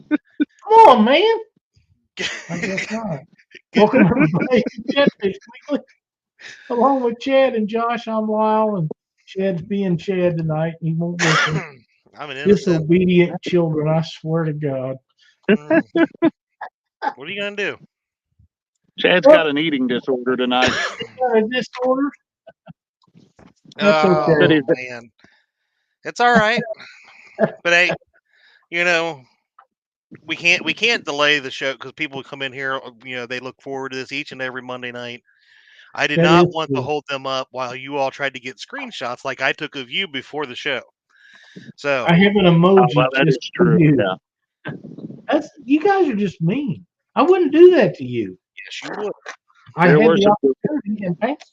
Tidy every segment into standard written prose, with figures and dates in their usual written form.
Come on, man. I guess not. Welcome everybody to Catfish Weekly. Along with Chad and Josh, I'm Lyle, and Chad's being Chad tonight. He won't listen. I'm an innocent. Disobedient children, I swear to God. Mm. What are you gonna do? Chad's got an eating disorder tonight. Got a disorder? That's okay. Oh man, it's all right. But hey, you know, we can't delay the show because people come in here. They look forward to this each and every Monday night. I did That not is want to true. hold them up while you all tried to get screenshots like I took of you before the show. So I have an emoji well, that just is for true. you. Yeah. You guys are just mean. I wouldn't do that to you. yes, you would. I There had were the some opportunity and passed.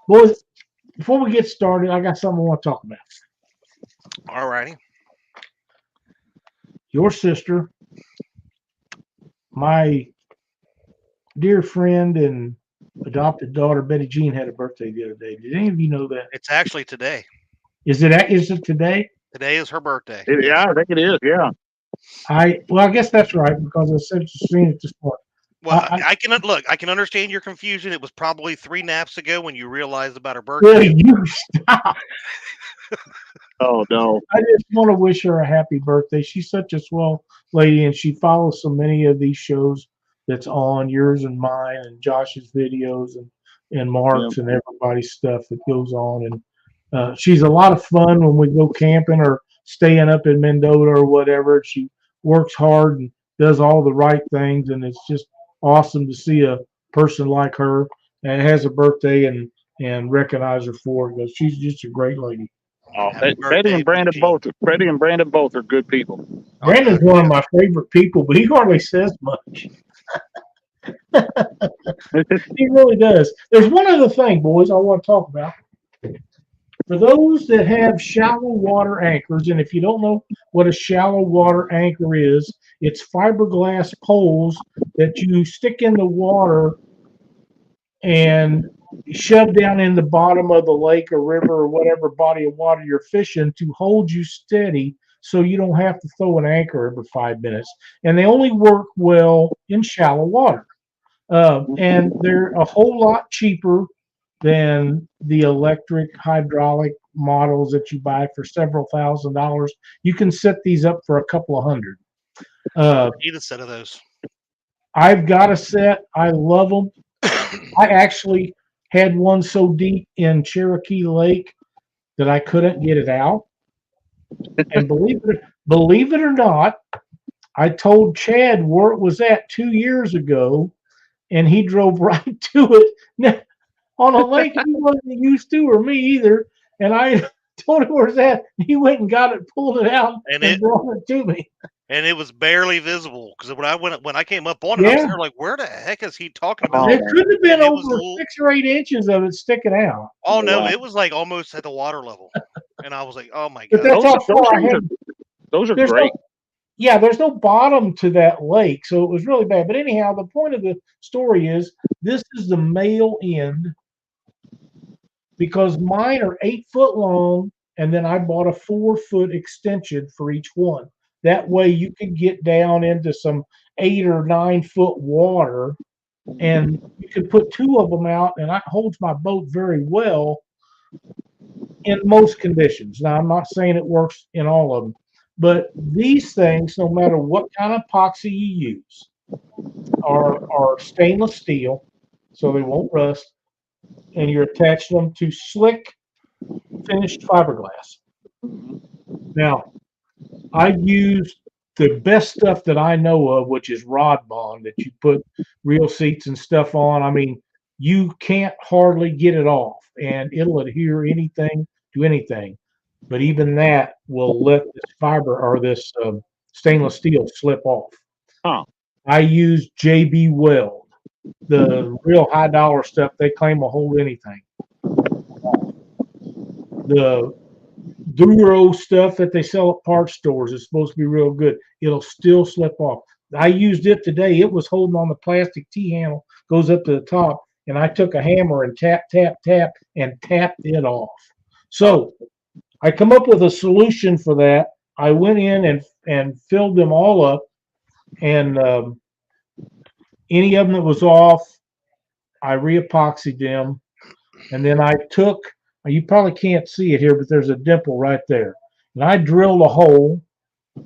Boys, before we get started, I got something I want to talk about. All righty. Your sister, my dear friend and adopted daughter Betty Jean had a birthday the other day. Did any of you know that? It's actually today. Is it today? Today is her birthday. Yeah, I think it is. Yeah. I guess that's right because I said seen it this morning. Well, I can look. I can understand your confusion. It was probably 3 naps ago when you realized about her birthday. Will you stop? Oh no. I just want to wish her a happy birthday. She's such a swell lady, and she follows so many of these shows that's on yours and mine, and Josh's videos, and Mark's and everybody's stuff that goes on. And she's a lot of fun when we go camping or staying up in Mendota or whatever. She works hard and does all the right things, and it's just awesome to see a person like her and has a birthday and recognize her for it because she's just a great lady. Oh, Happy Betty birthday, and Brandon Betty. both. Freddie and Brandon both are good people. Brandon's one of my favorite people, but he hardly says much. He really does. There's one other thing, boys, I want to talk about. For those that have shallow water anchors, and if you don't know what a shallow water anchor is, it's fiberglass poles that you stick in the water and shove down in the bottom of the lake or river or whatever body of water you're fishing to hold you steady so you don't have to throw an anchor every 5 minutes. And they only work well in shallow water. And they're a whole lot cheaper than the electric hydraulic models that you buy for several $1,000s. You can set these up for a couple of hundred. Need a set of those. I've got a set. I love them. I actually had one so deep in Cherokee Lake that I couldn't get it out. And believe it or not, I told Chad where it was at 2 years ago, and he drove right to it. Now, on a lake he wasn't used to, or me either. And I told him where it's at. He went and got it, pulled it out, and brought it to me. And it was barely visible because when I came up on it, I was there like, where the heck is he talking about? There could have been over 6 or 8 inches of it sticking out. Oh no, it was like almost at the water level, and I was like, oh my But god. that's how far I had. Those are great. There's no bottom to that lake, so it was really bad. But anyhow, the point of the story is this is the male end because mine are 8 foot long, and then I bought a 4-foot extension for each one. That way you can get down into some 8 or 9 foot water, and you can put 2 of them out, and it holds my boat very well in most conditions. Now, I'm not saying it works in all of them, but these things, no matter what kind of epoxy you use, are stainless steel, so they won't rust, and you're attaching them to slick finished fiberglass. Now, I've used the best stuff that I know of, which is Rod Bond that you put reel seats and stuff on. I mean, you can't hardly get it off, and it'll adhere anything to anything. But even that will let this fiber or this stainless steel slip off. Huh. I use JB Weld, the real high dollar stuff. They claim will hold anything. The Duro stuff that they sell at parts stores is supposed to be real good. It'll still slip off. I used it today. It was holding on the plastic T-handle, goes up to the top, and I took a hammer and tap, and tapped it off. So I come up with a solution for that. I went in and filled them all up, and any of them that was off, I re-epoxied them, and then I took. You probably can't see it here, but there's a dimple right there, and I drilled a hole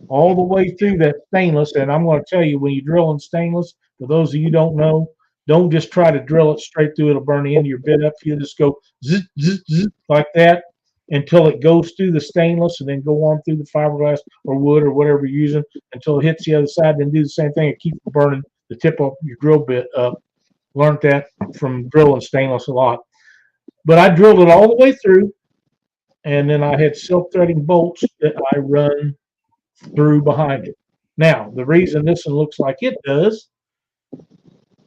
all the way through that stainless. And I'm going to tell you, when you drill in stainless, for those of you who don't know, don't just try to drill it straight through. It'll burn the end of your bit up. You just go zzz, zzz, zzz, like that until it goes through the stainless, and then go on through the fiberglass or wood or whatever you're using until it hits the other side. Then do the same thing and keep burning the tip of your drill bit up. Learned that from drilling stainless a lot. But I drilled it all the way through, and then I had silk threading bolts that I run through behind it. Now, the reason this one looks like it does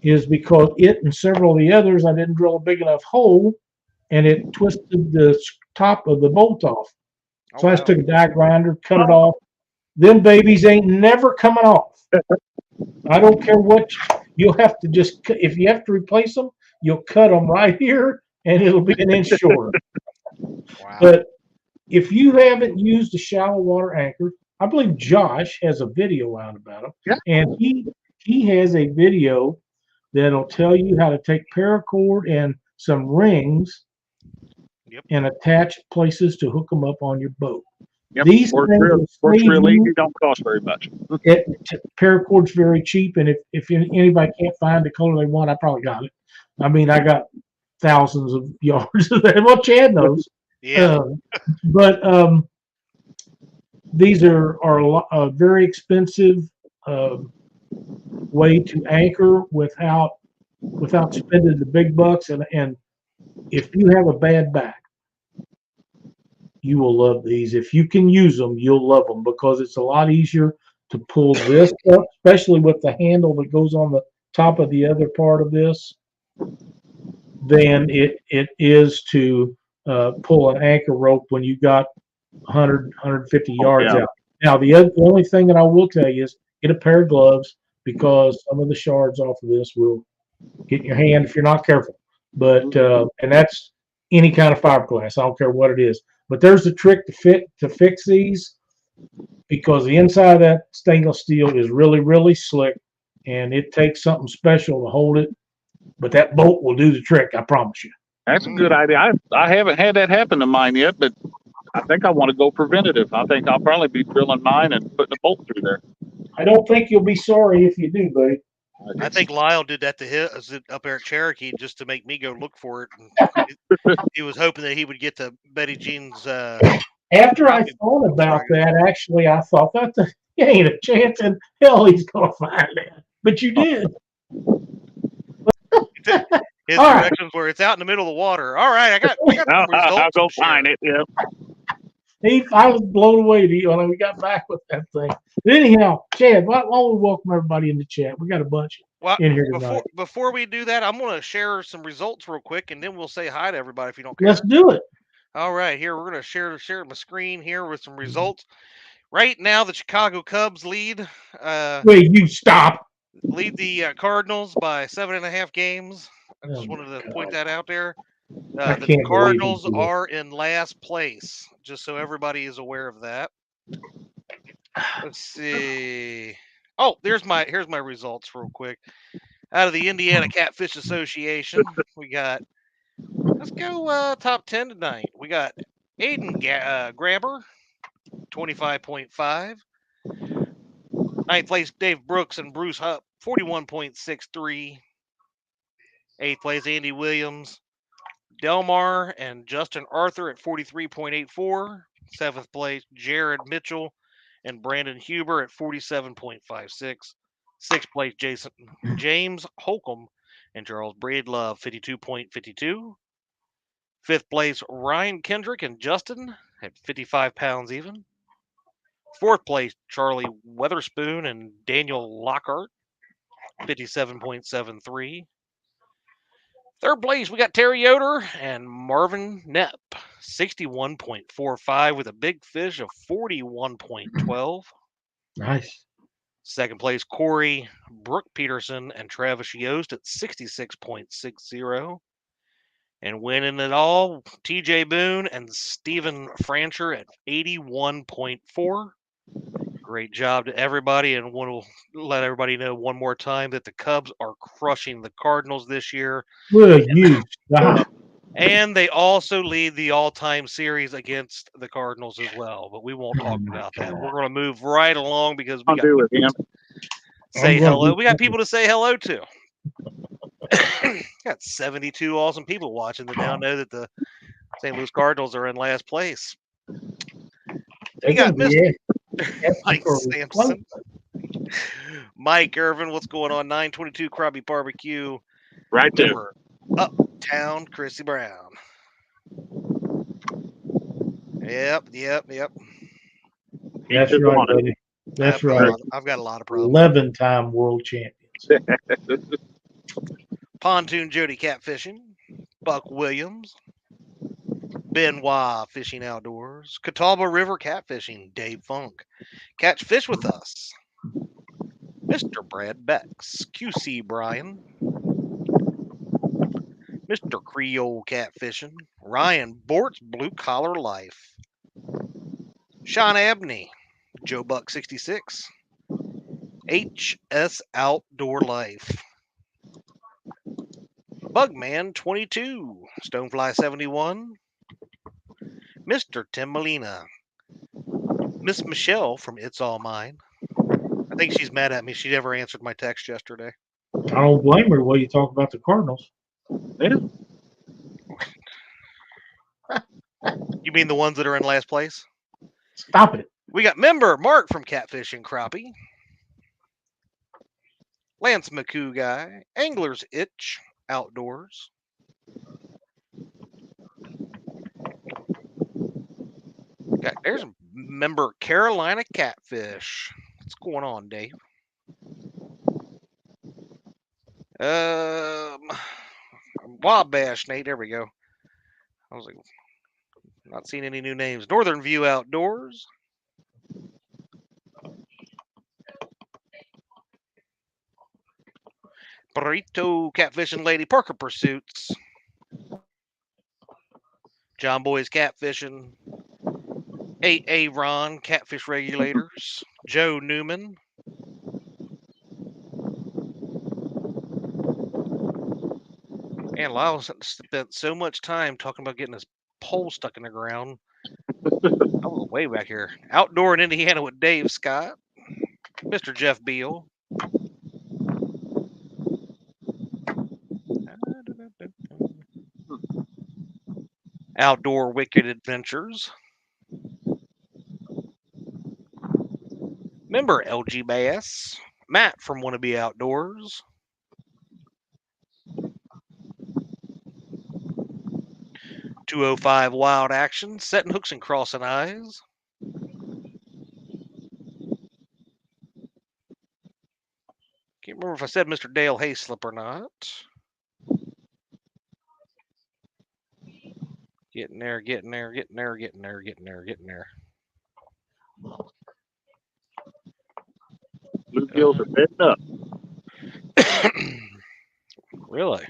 is because it and several of the others, I didn't drill a big enough hole, and it twisted the top of the bolt off. So I just took a die grinder, cut it off. Them babies ain't never coming off. I don't care what, you'll have to just, if you have to replace them, you'll cut them right here, and it'll be an inch shorter. Wow. But if you haven't used a shallow water anchor, I believe Josh has a video out about them. Yeah. And he has a video that'll tell you how to take paracord and some rings and attach places to hook them up on your boat. Yep. These works things real easy, don't cost very much. Paracord's very cheap, and if anybody can't find the color they want, I probably got it. I mean, I got thousands of yards of that. Well, Chad knows. Yeah. But these are a very expensive way to anchor without spending the big bucks. And if you have a bad back, you will love these. If you can use them, you'll love them, because it's a lot easier to pull this up, especially with the handle that goes on the top of the other part of this, than it is to pull an anchor rope when you got 100, 150 yards out. Now, the only thing that I will tell you is get a pair of gloves, because some of the shards off of this will get in your hand if you're not careful. But and that's any kind of fiberglass. I don't care what it is. But there's the trick to fix these, because the inside of that stainless steel is really, really slick, and it takes something special to hold it. But that bolt will do the trick, I promise you. That's a good idea. I haven't had that happen to mine yet, but I think I want to go preventative. I think I'll probably be drilling mine and putting a bolt through there. I don't think you'll be sorry if you do, buddy. I think Lyle did that to his up there at Cherokee just to make me go look for it. And he was hoping that he would get to Betty Jean's. After I thought about that, actually, I thought that ain't a chance in hell he's gonna find that. But you did. His directions were, it's out in the middle of the water. All right, I got some results. I'll go find it. Yeah. I was blown away when we got back with that thing. But anyhow, Chad, why don't we welcome everybody in the chat? We got a bunch in here tonight. Before we do that, I'm going to share some results real quick, and then we'll say hi to everybody if you don't care. Let's do it. All right, here we're going to share my screen here with some results. Right now, the Chicago Cubs lead. Wait, you stop. Lead the Cardinals by 7.5 games. I just wanted to point that out there. The Cardinals are in last place, just so everybody is aware of that. Let's see. Oh, here's my results real quick. Out of the Indiana Catfish Association, we got, let's go top 10 tonight. We got Aiden Grabber, 25.5. Ninth place, Dave Brooks and Bruce Hupp, 41.63. Eighth place, Andy Williams, Delmar and Justin Arthur at 43.84. Seventh place, Jared Mitchell and Brandon Huber at 47.56. Sixth place, James Holcomb and Charles Braidlove, 52.52. Fifth place, Ryan Kendrick and Justin at 55 pounds even. Fourth place, Charlie Weatherspoon and Daniel Lockhart, 57.73. Third place, we got Terry Yoder and Marvin Knepp, 61.45 with a big fish of 41.12. Nice. Second place, Corey Brooke Peterson and Travis Yost at 66.60. And winning it all, TJ Boone and Stephen Francher at 81.4. Great job to everybody, and want to let everybody know one more time that the Cubs are crushing the Cardinals this year. Will you stop? And they also lead the all-time series against the Cardinals as well. But we won't talk my about that. God. We're going to move right along because we I'll got do it, people him. to say I'm gonna hello. do We got something. people to say hello to. Got 72 awesome people watching that now know that the St. Louis Cardinals are in last place. They're We got gonna be Mr. asking Mike for a Sampson. Mike Irvin, what's going on? 922 Krabby Barbecue. Right there. Remember, Uptown Chrissy Brown. Yep. That's Keep it right, going. buddy. That's right. I've got a lot of problems. 11-time world champions. Pontoon Jody Catfishing. Buck Williams. Benoit Fishing Outdoors. Catawba River Catfishing. Dave Funk. Catch Fish with Us. Mr. Brad Becks. QC Brian. Mr. Creole Catfishing. Ryan Bort's Blue Collar Life. Sean Abney. Joe Buck 66. HS Outdoor Life. Bugman 22. Stonefly 71. Mr. Tim Molina. Miss Michelle from It's All Mine. I think she's mad at me. She never answered my text yesterday. I don't blame her while you talk about the Cardinals. Yeah. You mean the ones that are in last place? Stop it. We got member Mark from Catfish and Crappie. Lance McCoo guy. Angler's Itch Outdoors. There's a member Carolina Catfish. What's going on, Dave? Wabash, Nate. There we go. I was like, not seeing any new names. Northern View Outdoors. Burrito Catfishing Lady. Parker Pursuits. John Boy's Catfishing. A Ron Catfish Regulators. Joe Newman. And Lyle spent so much time talking about getting his pole stuck in the ground. I was way back here. Outdoor in Indiana with Dave Scott. Mr. Jeff Beal. Outdoor Wicked Adventures. Member LG Bass. Matt from Wannabe Outdoors. .205 Wild Action. Setting hooks and crossing eyes. Can't remember if I said Mr. Dale Hayslip or not. Getting there. Bluegills are bedding up. Really?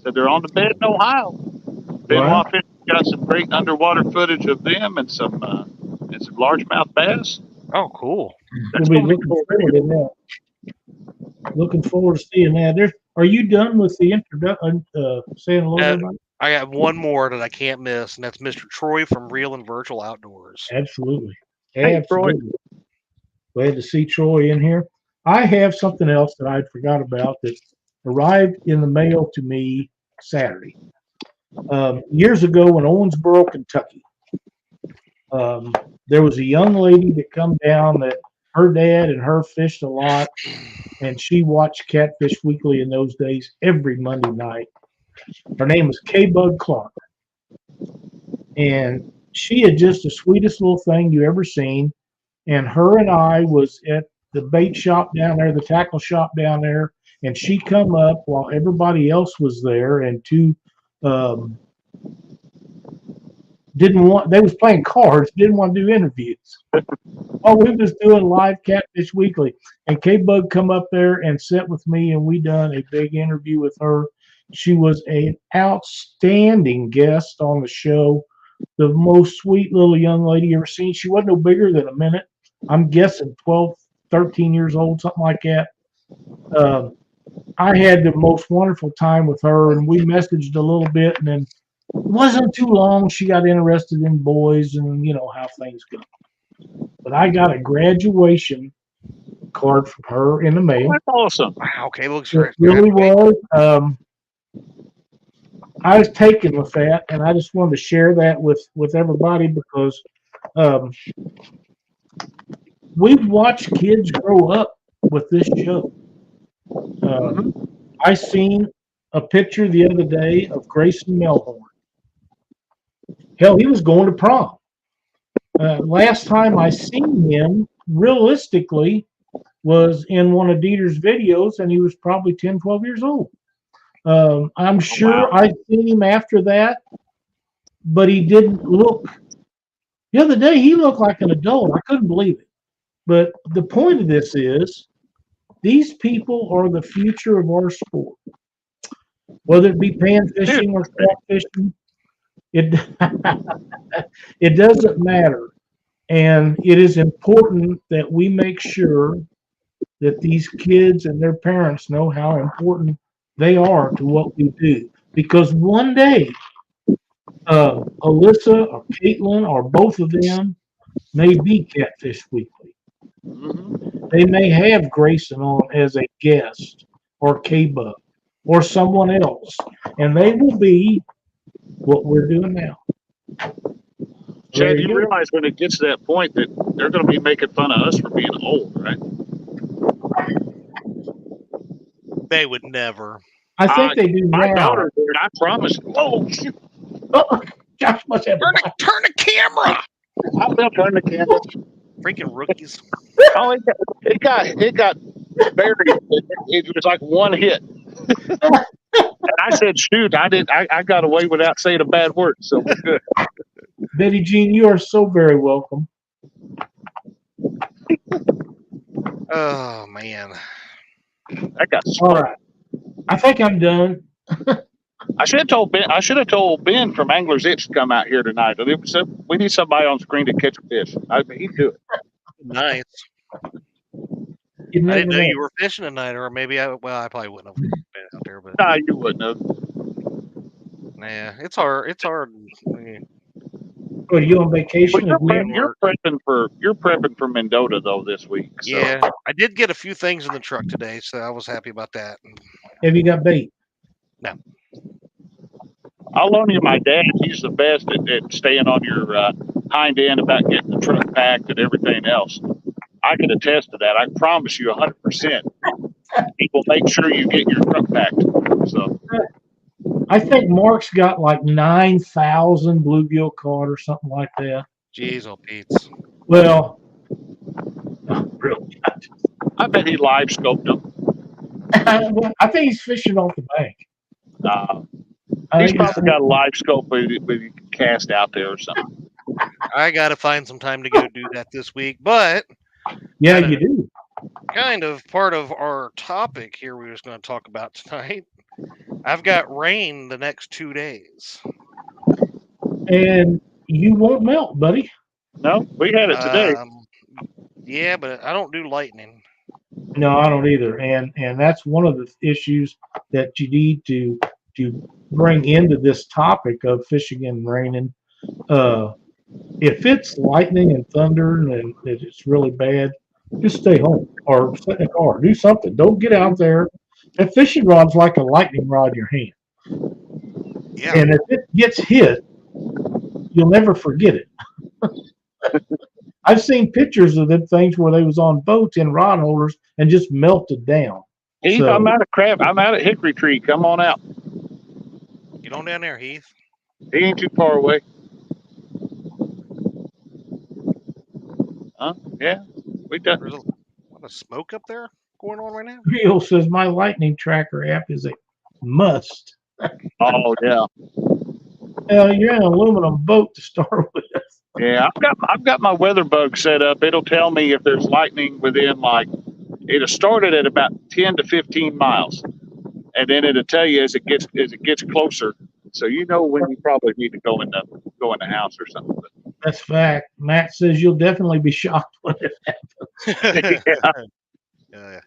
So they're on the bed in Ohio. Benoit Fishing got some great underwater footage of them and some largemouth bass. Oh, cool. That's We'll be gonna be looking cool. forward to that. Looking forward to seeing that. Are you done with the introduction? Saying hello to everybody? I got one more that I can't miss, and that's Mr. Troy from Real and Virtual Outdoors. Absolutely. Hey, Absolutely. Glad to see Troy in here. I have something else that I forgot about that arrived in the mail to me Saturday. Years ago in Owensboro, Kentucky, there was a young lady that come down that her dad and her fished a lot, and she watched Catfish Weekly in those days every Monday night. Her name was K-Bug Clark, and she had just the sweetest little thing you ever seen. And her and I was at the bait shop down there, the tackle shop down there, and she come up while everybody else was there, and two they was playing cards, didn't want to do interviews. Oh, we was doing live Catfish Weekly, and K-Bug come up there and sit with me, and we done a big interview with her. She was an outstanding guest on the show. the most sweet little young lady you ever seen. She wasn't no bigger than a minute. I'm guessing 12, 13 years old, something like that. I had the most wonderful time with her, and we messaged a little bit, and then it wasn't too long. She got interested in boys, and you know how things go. But I got a graduation card from her in the mail. That's awesome. Wow. Okay. Looks It right. really was. I was taken with that, and I just wanted to share that with everybody because we've watched kids grow up with this show. I seen a picture the other day of Grayson Melhorn. Hell, he was going to prom. Last time I seen him, realistically, was in one of Dieter's videos, and he was probably 10, 12 years old. I'm sure I've seen him after that, but he didn't look. The other day, he looked like an adult. I couldn't believe it. But the point of this is, these people are the future of our sport. Whether it be pan fishing or trap fishing, it doesn't matter. And it is important that we make sure that these kids and their parents know how important they are to what we do. Because one day, Alyssa or Caitlin or both of them may be Catfish Weekly. They may have Grayson on as a guest or K-Bug or someone else, and they will be what we're doing now. Chad, you realize when it gets to that point that they're going to be making fun of us for being old, right? They would never. I think they do my now. daughter did. I promise. Whoa! Shoot. Oh, Josh must have Turn the camera. I will turn the camera. Freaking rookies. Oh, it got buried. It was like one hit. And I said, "Shoot, I got away without saying a bad word, so we're good." Betty Jean, you are so very welcome. Oh man. I got all right. I think I'm done. I should have told Ben from Angler's Itch to come out here tonight. We need somebody on screen to catch a fish. He'd do it. Nice. I didn't know you were fishing tonight, or maybe I probably wouldn't have been out there, but no, you wouldn't have. Yeah, it's hard. It's hard. Are you on vacation? You're prepping for Mendota though this week. So. Yeah, I did get a few things in the truck today, so I was happy about that. Have you got bait? No. I'll loan you my dad. He's the best at staying on your hind end about getting the truck packed and everything else. I can attest to that. I promise you 100%. He will make sure you get your truck packed. So. I think Mark's got like 9,000 bluegill caught or something like that. Jeez, oh Pete's. Well, really? I bet he live scoped them. I think he's fishing off the bank. He's probably got a live scope with you can cast out there or something. I got to find some time to go do that this week, but yeah, you do. Kind of part of our topic here we were just going to talk about tonight. I've got rain the next 2 days. And you won't melt, buddy. No, we had it today. Yeah, but I don't do lightning. No, I don't either. And that's one of the issues that you need to bring into this topic of fishing and raining. If it's lightning and thunder and it's really bad, just stay home or sit in the car. Do something. Don't get out there. That fishing rod's like a lightning rod in your hand. Yeah. And if it gets hit, you'll never forget it. I've seen pictures of them things where they was on boats in rod holders and just melted down. Heath, I'm out of crab. I'm out at Hickory Tree. Come on out. Get on down there, Heath. He ain't too far away. Huh? Yeah. We done. There's a lot of smoke up there going on right now. Rio says my lightning tracker app is a must. Oh yeah. You're in an aluminum boat to start with. Yeah, I've got my weather bug set up. It'll tell me if there's lightning within it'll start it at about 10 to 15 miles, and then it'll tell you as it gets closer So you know when you probably need to go in the house or something. That's fact. Matt says you'll definitely be shocked when it happens.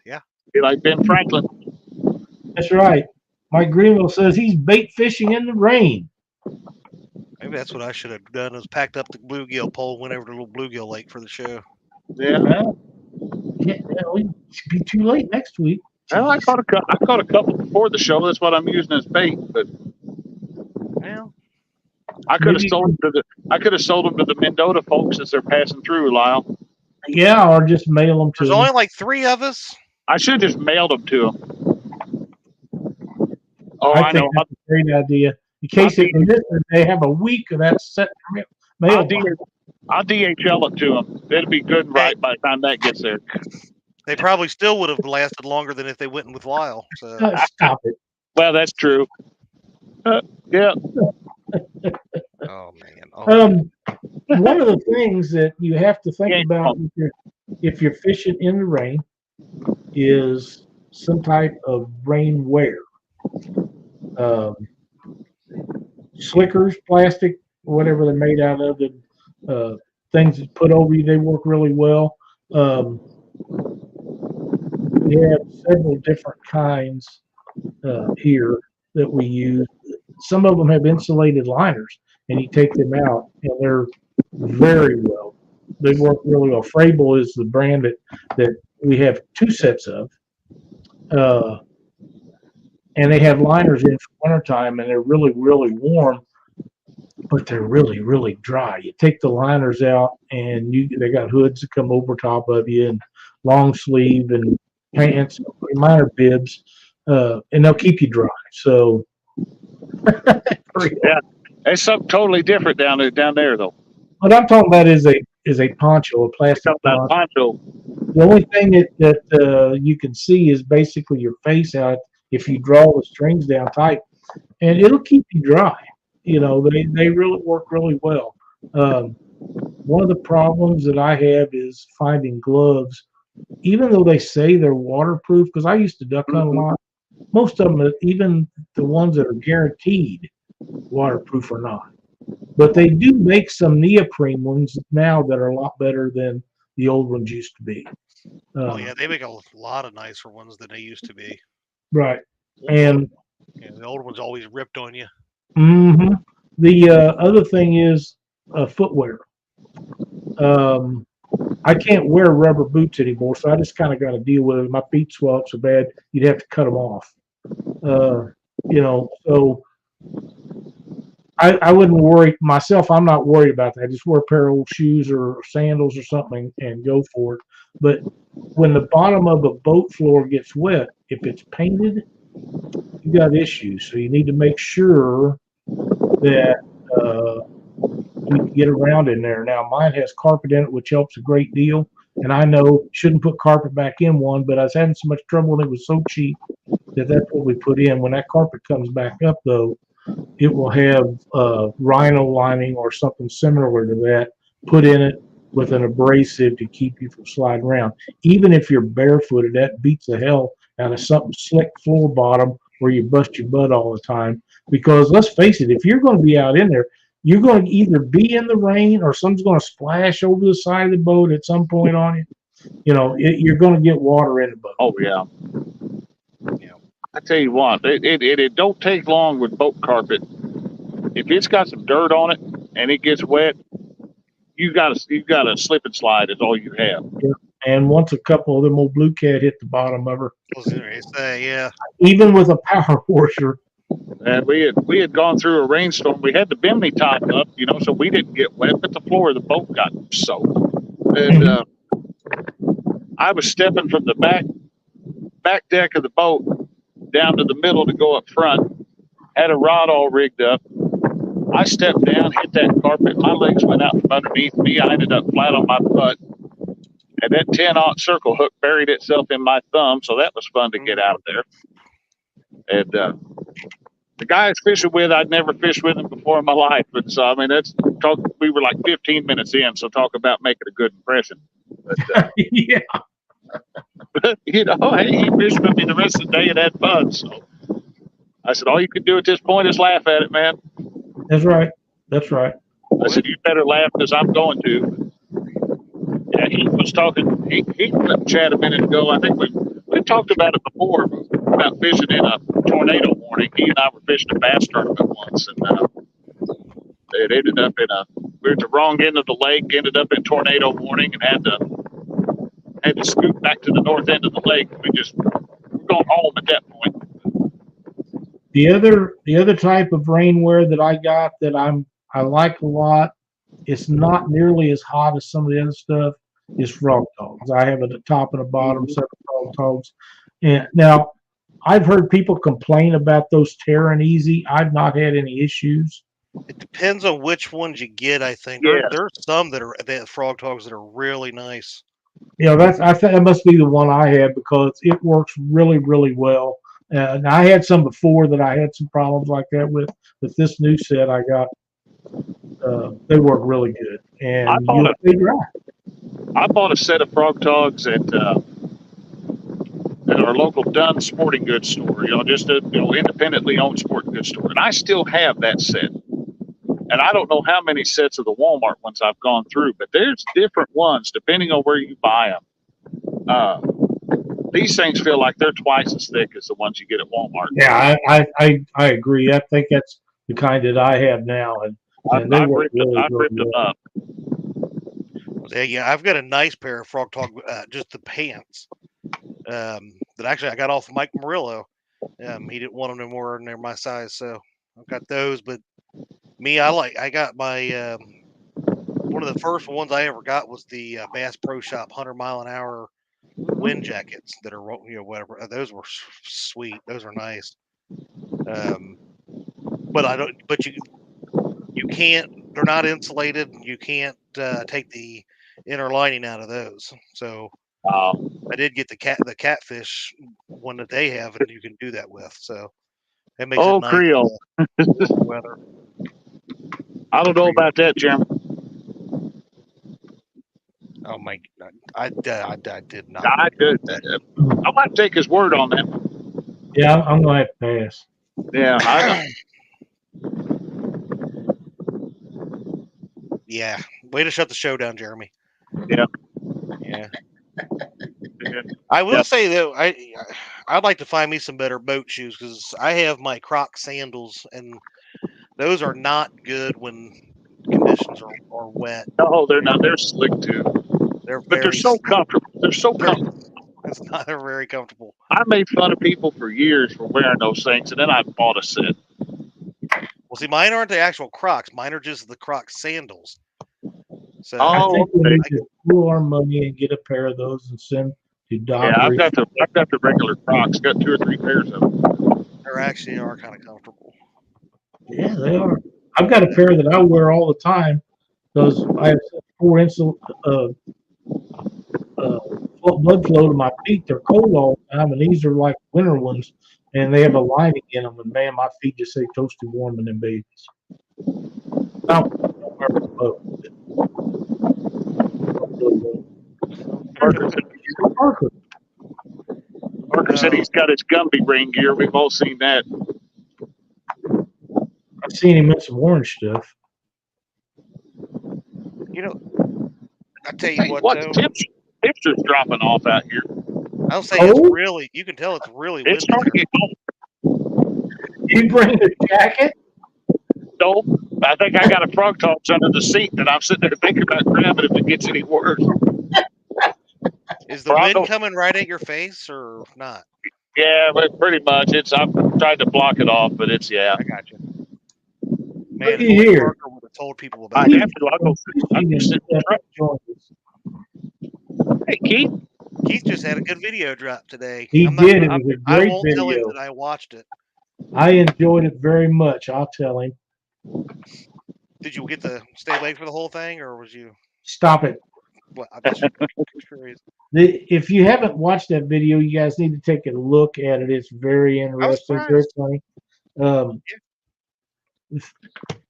Yeah. Be like Ben Franklin. That's right. Mike Greenville says he's bait fishing in the rain. Maybe that's what I should have done, is packed up the bluegill pole, went over to the little bluegill lake for the show. Yeah. Well, we should be too late next week. Well, I caught a couple before the show. That's what I'm using as bait. But Well, I could have sold them to the Mendota folks as they're passing through, Lyle. Yeah, or just mail them to there's them. only like 3 of us. I should have just mailed them to them. Oh, I know. That's a great idea. In case they have a week of that set mail. I'll DHL it to them. It'll be good right by the time that gets there. They probably still would have lasted longer than if they went with Lyle. So. Stop it. Well, that's true. Yeah. Oh man. One of the things that you have to think about if you're fishing in the rain is some type of rain wear. Slickers, plastic, whatever they're made out of, the things that put over you, they work really well. We have several different kinds here that we use. Some of them have insulated liners, and you take them out, and they're very well. They work really well. Frable is the brand that we have 2 sets of. And they have liners in for wintertime, and they're really, really warm, but they're really, really dry. You take the liners out, and they got hoods that come over top of you, and long sleeve, and pants, minor bibs, and they'll keep you dry. So, yeah, it's something totally different down there, though. What I'm talking about is a poncho, a plastic poncho. The only thing that you can see is basically your face out if you draw the strings down tight, and it'll keep you dry. You know, they really work really well. One of the problems that I have is finding gloves, even though they say they're waterproof, because I used to duck hunt a lot. Most of them, even the ones that are guaranteed waterproof, are not. But they do make some neoprene ones now that are a lot better than the old ones used to be. Oh yeah, they make a lot of nicer ones than they used to be. Right, and the old ones always ripped on you. Mm-hmm. The other thing is footwear. I can't wear rubber boots anymore, so I just kind of got to deal with it. My feet swell up so bad, you'd have to cut them off. So I wouldn't worry myself. I'm not worried about that. I just wear a pair of old shoes or sandals or something and go for it. But when the bottom of a boat floor gets wet, if it's painted, you got issues. So you need to make sure that you can get around in there. Now, mine has carpet in it, which helps a great deal. And I know shouldn't put carpet back in one, but I was having so much trouble and it was so cheap that's what we put in. When that carpet comes back up, though, it will have rhino lining or something similar to that put in it with an abrasive to keep you from sliding around. Even if you're barefooted, that beats the hell out of something slick floor bottom where you bust your butt all the time. Because let's face it, if you're going to be out in there, you're going to either be in the rain or something's going to splash over the side of the boat at some point on you. You know, you're going to get water in the boat. Oh, yeah. I tell you what, it don't take long with boat carpet. If it's got some dirt on it and it gets wet, you got to slip and slide is all you have. Yeah. And once a couple of them old blue cat hit the bottom of her. Yeah. Even with a power washer. And we had gone through a rainstorm. We had the bimini top up, so we didn't get wet, but the floor of the boat got soaked. And I was stepping from the back deck of the boat down to the middle to go up front. Had a rod all rigged up. I stepped down, hit that carpet. My legs went out from underneath me. I ended up flat on my butt. And that 10-aught circle hook buried itself in my thumb, so that was fun to get out of there. And the guy I was fishing with, I'd never fished with him before in my life. But so, I mean, we were like 15 minutes in, so talk about making a good impression. But, yeah. But, hey, he fished with me the rest of the day and had fun. So. I said, all you can do at this point is laugh at it, man. That's right. That's right. I said, you better laugh because I'm going to. Yeah, he was talking. He chat a minute ago. I think we talked about it before about fishing in a tornado warning. He and I were fishing a bass tournament once, and it ended up we were at the wrong end of the lake. Ended up in tornado warning, and had to scoot back to the north end of the lake. We're going home at that point. The other type of rainwear that I got that I like a lot, it's not nearly as hot as some of the other stuff, is frog dogs. I have at the top and the bottom several frog dogs. And now I've heard people complain about those tearing easy. I've not had any issues. It depends on which ones you get, I think. Yeah. There's some that frog dogs that are really nice. Yeah, I think that must be the one I had because it works really, really well. And I had some before that I had some problems like that with this new set I got. They work really good, and I bought a set of frog dogs at our local Dunn sporting goods store. Just a independently owned sporting goods store, and I still have that set. And I don't know how many sets of the Walmart ones I've gone through, but there's different ones depending on where you buy them. These things feel like they're twice as thick as the ones you get at Walmart. Yeah, I agree. I think that's the kind that I have now, and they work really, really well. Up. Yeah, I've got a nice pair of frog dog, just the pants. That actually I got off of Mike Murillo. He didn't want them no more, and they're my size, so I've got those. But me, I got my one of the first ones I ever got was the Bass Pro Shop 100 mile an hour wind jackets that are whatever. Those were sweet. Those are nice. But I don't. But you can't. They're not insulated. You can't take the inner lining out of those. So I did get the Catfish one that they have, and you can do that with. So it makes it nice. Creole weather. I don't know about that, Jim. Oh my! I did not. I might take his word on that. Yeah, I'm gonna have to pass. Yeah, yeah. Way to shut the show down, Jeremy. Yeah. I will say though, I'd like to find me some better boat shoes because I have my Croc sandals, and those are not good when conditions are wet. No, they're not. They're slick too. They're so comfortable. They're very comfortable. I made fun of people for years for wearing those things, and then I bought a set. Well, see, mine aren't the actual Crocs. Mine are just the Croc sandals. So I think we need to pool our money and get a pair of those and send to Doc. Yeah, I've got the regular Crocs. Got 2 or 3 pairs of them. They actually are kind of comfortable. Yeah, they are. I've got a pair that I wear all the time because I have 4-inch blood flow to my feet. They're cold all the time, and these are like winter ones, and they have a lining in them. And man, my feet just say toasty warm in them babies. Parker said he's got his Gumby ring gear. We've all seen that. I've seen him in some orange stuff. I tell you what, though, temperature's dropping off out here. I'll say it's really. You can tell it's really. It's starting to get cold. You bring the jacket? No, I think I got a frog tops under the seat that I'm sitting there thinking about grabbing if it gets any worse. Is the wind coming right at your face or not? Yeah, but pretty much. I've tried to block it off, but it's I got you. Man, Look here. Parker would have told people about I it. have to. I'll go sit in the truck. Hey, Keith. Keith just had a good video drop today. He did. It was a I great won't tell him video. that I watched it. I enjoyed it very much. I'll tell him. Did you get to stay late for the whole thing, or was you? Stop it. What? I'm just curious. If you haven't watched that video, you guys need to take a look at it. It's very interesting, very funny.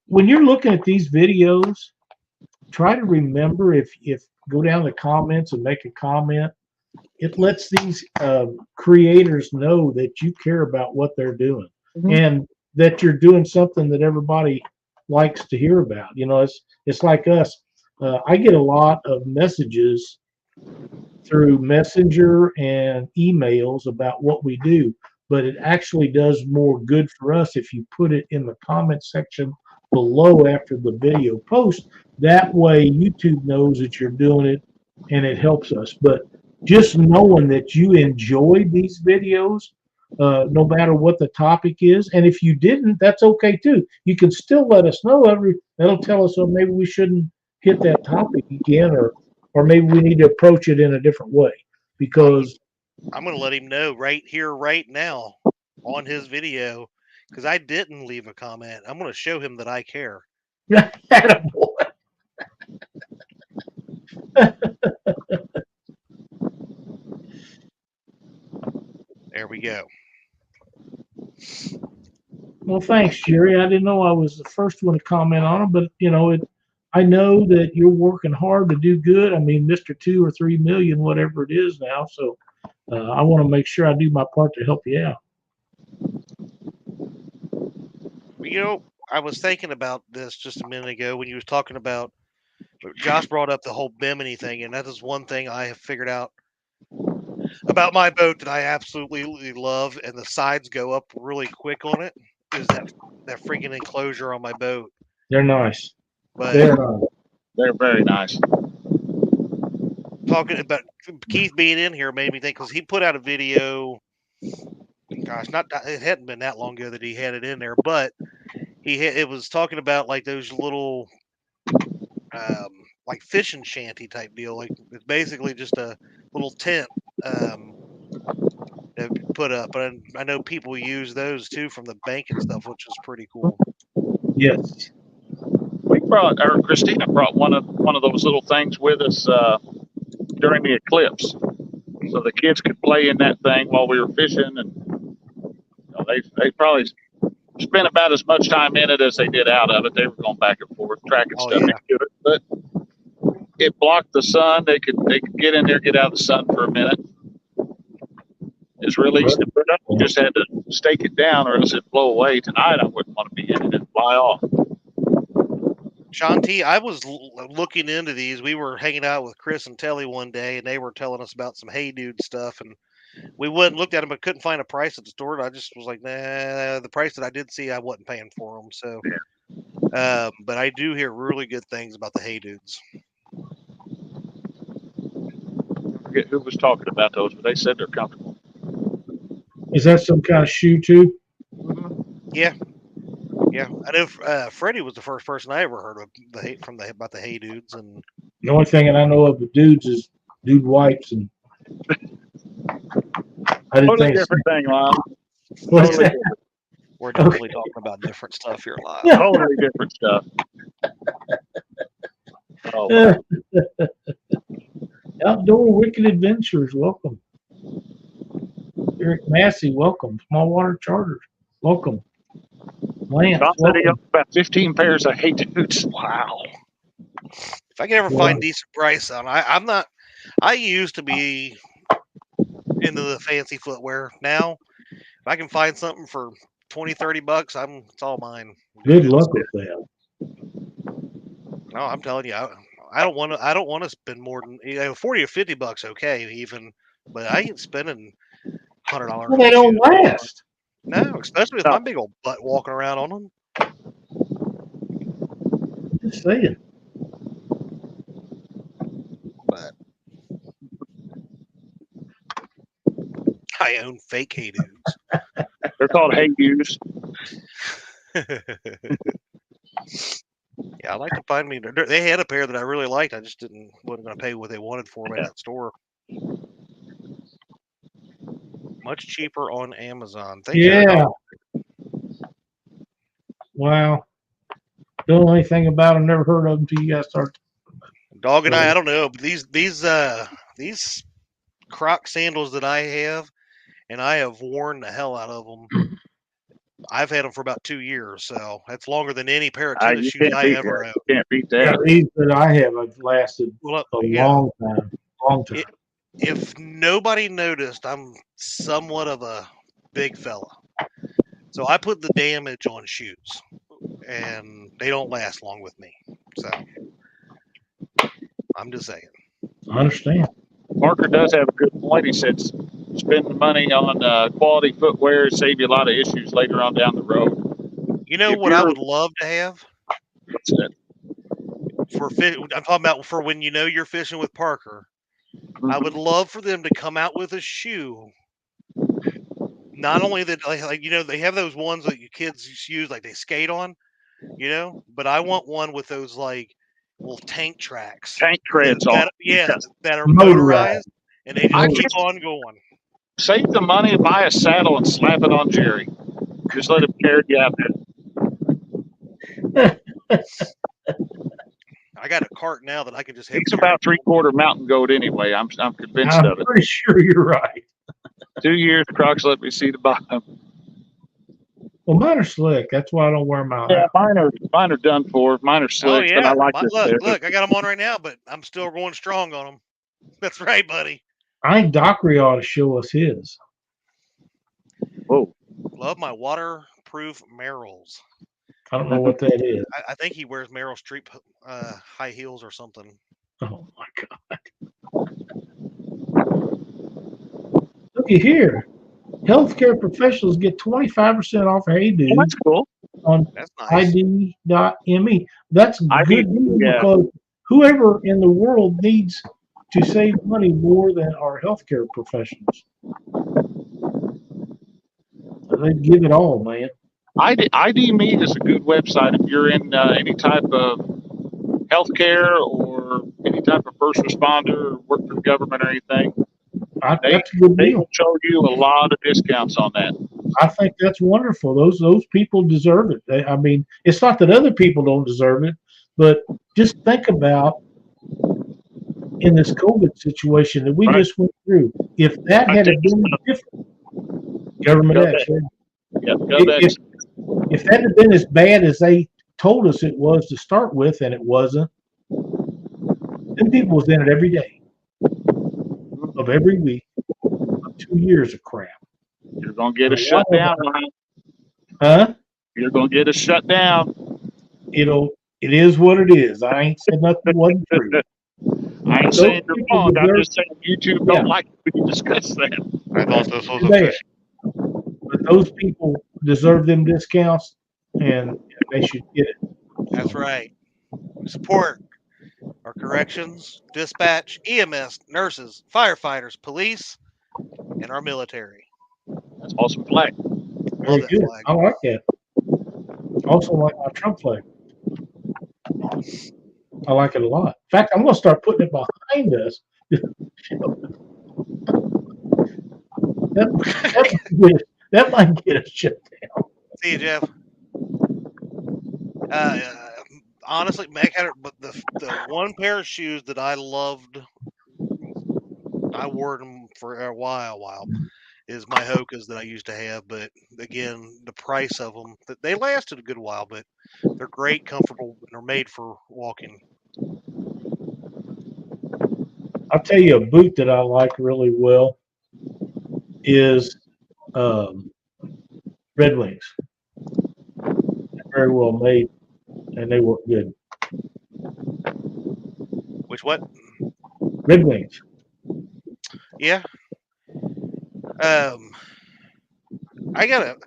When you're looking at these videos, try to remember if go down the comments and make a comment. It lets these creators know that you care about what they're doing. and that you're doing something that everybody likes to hear about. You know, it's like us. I get a lot of messages through Messenger and emails about what we do, but it actually does more good for us if you put it in the comment section below after the video post. That way YouTube knows that you're doing it and it helps us. But just knowing that you enjoy these videos, no matter what the topic is, and if you didn't, that's okay too. You can still let us know. That'll tell us, oh, maybe we shouldn't hit that topic again, or maybe we need to approach it in a different way. Because I'm going to let him know right here, right now, on his video, because I didn't leave a comment. I'm going to show him that I care. Attaboy. There we go. Well, thanks, Jerry. I didn't know I was the first one to comment on it, but you know, I know that you're working hard to do good. I mean, Mr. 2 or 3 million, whatever it is now. So I want to make sure I do my part to help you out. You know, I was thinking about this just a minute ago when you was talking about, Josh brought up the whole bimini thing, and that is one thing I have figured out about my boat that I absolutely love, and the sides go up really quick on it, is that freaking enclosure on my boat. They're nice. But they're very nice. Talking about Keith being in here made me think, because he put out a video. Gosh, it hadn't been that long ago that he had it in there, but it was talking about like those little like fishing shanty type deal. Like it's basically just a little tent that put up. But I know people use those too from the bank and stuff, which is pretty cool. Yes. Christina brought one of those little things with us during the eclipse, so the kids could play in that thing while we were fishing, and you know, they probably spent about as much time in it as they did out of it. They were going back and forth, tracking stuff into it, but it blocked the sun. They could get in there, get out of the sun for a minute. It's released and put up. You just had to stake it down, or else it'd blow away. Tonight, I wouldn't want to be in it and fly off. Shanti, I was looking into these. We were hanging out with Chris and Telly one day, and they were telling us about some Hey Dude stuff, and we went and looked at them, but couldn't find a price at the store. And I just was like, nah, the price that I did see, I wasn't paying for them. So, but I do hear really good things about the Hey Dudes. I forget who was talking about those, but they said they're comfortable. Is that some kind of shoe too? Yeah. Yeah, I know Freddie was the first person I ever heard of about the Hey Dudes, and the only thing that I know of the dudes is dude wipes, and I didn't think different thing, Lyle. Totally we're definitely talking about different stuff here, Lyle. Yeah. Totally different stuff. Oh, Outdoor Wicked Adventures, welcome. Eric Massey, welcome. Small Water Charters, welcome. Lance, setting up about 15 pairs of Hey Dudes. Wow. If I can ever find decent price on, I'm not. I used to be into the fancy footwear. Now, if I can find something for $20-$30, it's all mine. Good luck with that. No, I'm telling you, I don't want to spend more than $40 or $50. Okay, even, but I ain't spending $100. Well, they don't last. No, especially with my big old butt walking around on them. Just saying. But I own fake Hey Dudes. They're called Hey Dudes. Yeah, I'd like to find me. They had a pair that I really liked. I just wasn't going to pay what they wanted for them at that store. Much cheaper on Amazon. Yeah. Wow. Don't know anything about them. Never heard of them until you guys start. Dog and I don't know. But these Croc sandals that I have, and I have worn the hell out of them. I've had them for about 2 years, so that's longer than any pair of tennis shoes I ever owned. You can't beat that. Yeah, these that I have lasted a long time. Long time. If nobody noticed, I'm somewhat of a big fella. So I put the damage on shoes, and they don't last long with me. So I'm just saying. I understand. Parker does have a good point. He said, spend the money on quality footwear, save you a lot of issues later on down the road. You know If what I you're- would love to have What's that? I'm talking about for when you know you're fishing with Parker. I would love for them to come out with a shoe. Not only that, like they have those ones that you kids use, like they skate on, but I want one with those like little tank tracks, Tank treads on. that are Motorized. motorized, and they I just keep just- on going. Save the money, buy a saddle, and slap it on Jerry. Just let him carry you out there. I got a cart now that I can just have. He's about 3/4 mountain goat anyway. I'm convinced I'm of it. pretty sure you're right. 2 years, Crocs let me see the bottom. Well, mine are slick. That's why I don't wear them out. Yeah, mine are done for. Mine are Oh slick, but yeah, I like this. look, I got them on right now, but I'm still going strong on them. That's right, buddy. I think Dockery ought to show us his. Whoa. Love my waterproof Merrills. I don't know what that is. I think he wears Merrill Street high heels or something. Oh my God. Looky here. Healthcare professionals get 25% off Hey Dude Well, that's cool. on That's nice. ID.me. That's ID, good news yeah. because whoever in the world needs to save money more than our healthcare professionals. So they give it all, man. ID.me is a good website if you're in any type of healthcare or any type of first responder or work for the government or anything. That's a good They deal. will show you a lot of discounts on that. I think that's wonderful. Those people deserve it. I mean, it's not that other people don't deserve it, but just think about in this COVID situation that we Right. just went through. If that had been different, government action. Yeah, go back. If that had been as bad as they told us it was to start with, and it wasn't, then people was in it every day of every week of 2 years of crap. You're gonna get a shutdown. Huh? You're gonna get a shutdown. It is what it is. I ain't said nothing wasn't true. I ain't Those saying you're people wrong. I'm deserve- just saying YouTube don't like it when you discuss that. I thought this was Too a bad. fish. But those people deserve them discounts, and they should get it. That's right. Support our corrections, dispatch, EMS, nurses, firefighters, police, and our military. That's awesome flag. Love Very that good. flag. I like that. Also like my Trump flag. I like it a lot. In fact, I'm going to start putting it behind us. that might get us shut down. See you, Jeff. Honestly, Meg had it, but the one pair of shoes that I loved, I wore them for a while, is my Hokas that I used to have. But again, the price of them, they lasted a good while, but they're great, comfortable, and they're made for walking. I'll tell you a boot that I like really well is Red Wings. They're very well made, and they work good. Which what? Red Wings. Yeah. I got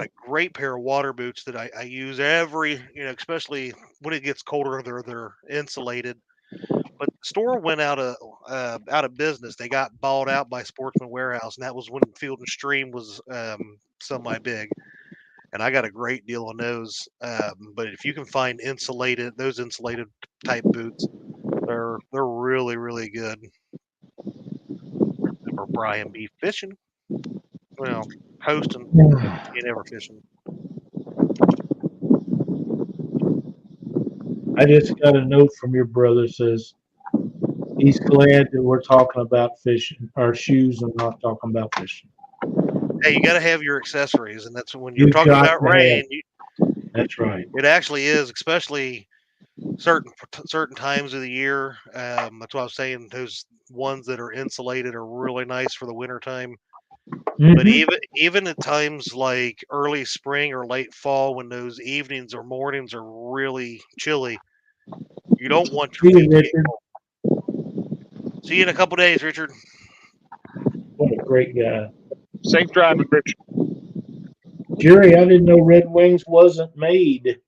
a great pair of water boots that I use every, especially when it gets colder. They're insulated. But the store went out of business. They got bought out by Sportsman Warehouse, and that was when Field and Stream was semi big. And I got a great deal on those. But if you can find those insulated type boots, they're really, really good. For Brian B. Fishing. Well, hosting, you never fishing. I just got a note from your brother says he's glad that we're talking about fishing, our shoes, and not talking about fishing. Hey, you got to have your accessories, and that's when you're You've talking got about to rain. That's right. It actually is, especially certain times of the year. That's why I was saying those ones that are insulated are really nice for the wintertime. But Mhm. even at times like early spring or late fall, when those evenings or mornings are really chilly, you don't want your See you, feet to get Richard. cold. See you in a couple days, Richard. What a great guy. Safe driving, Richard. Jerry, I didn't know Red Wings wasn't made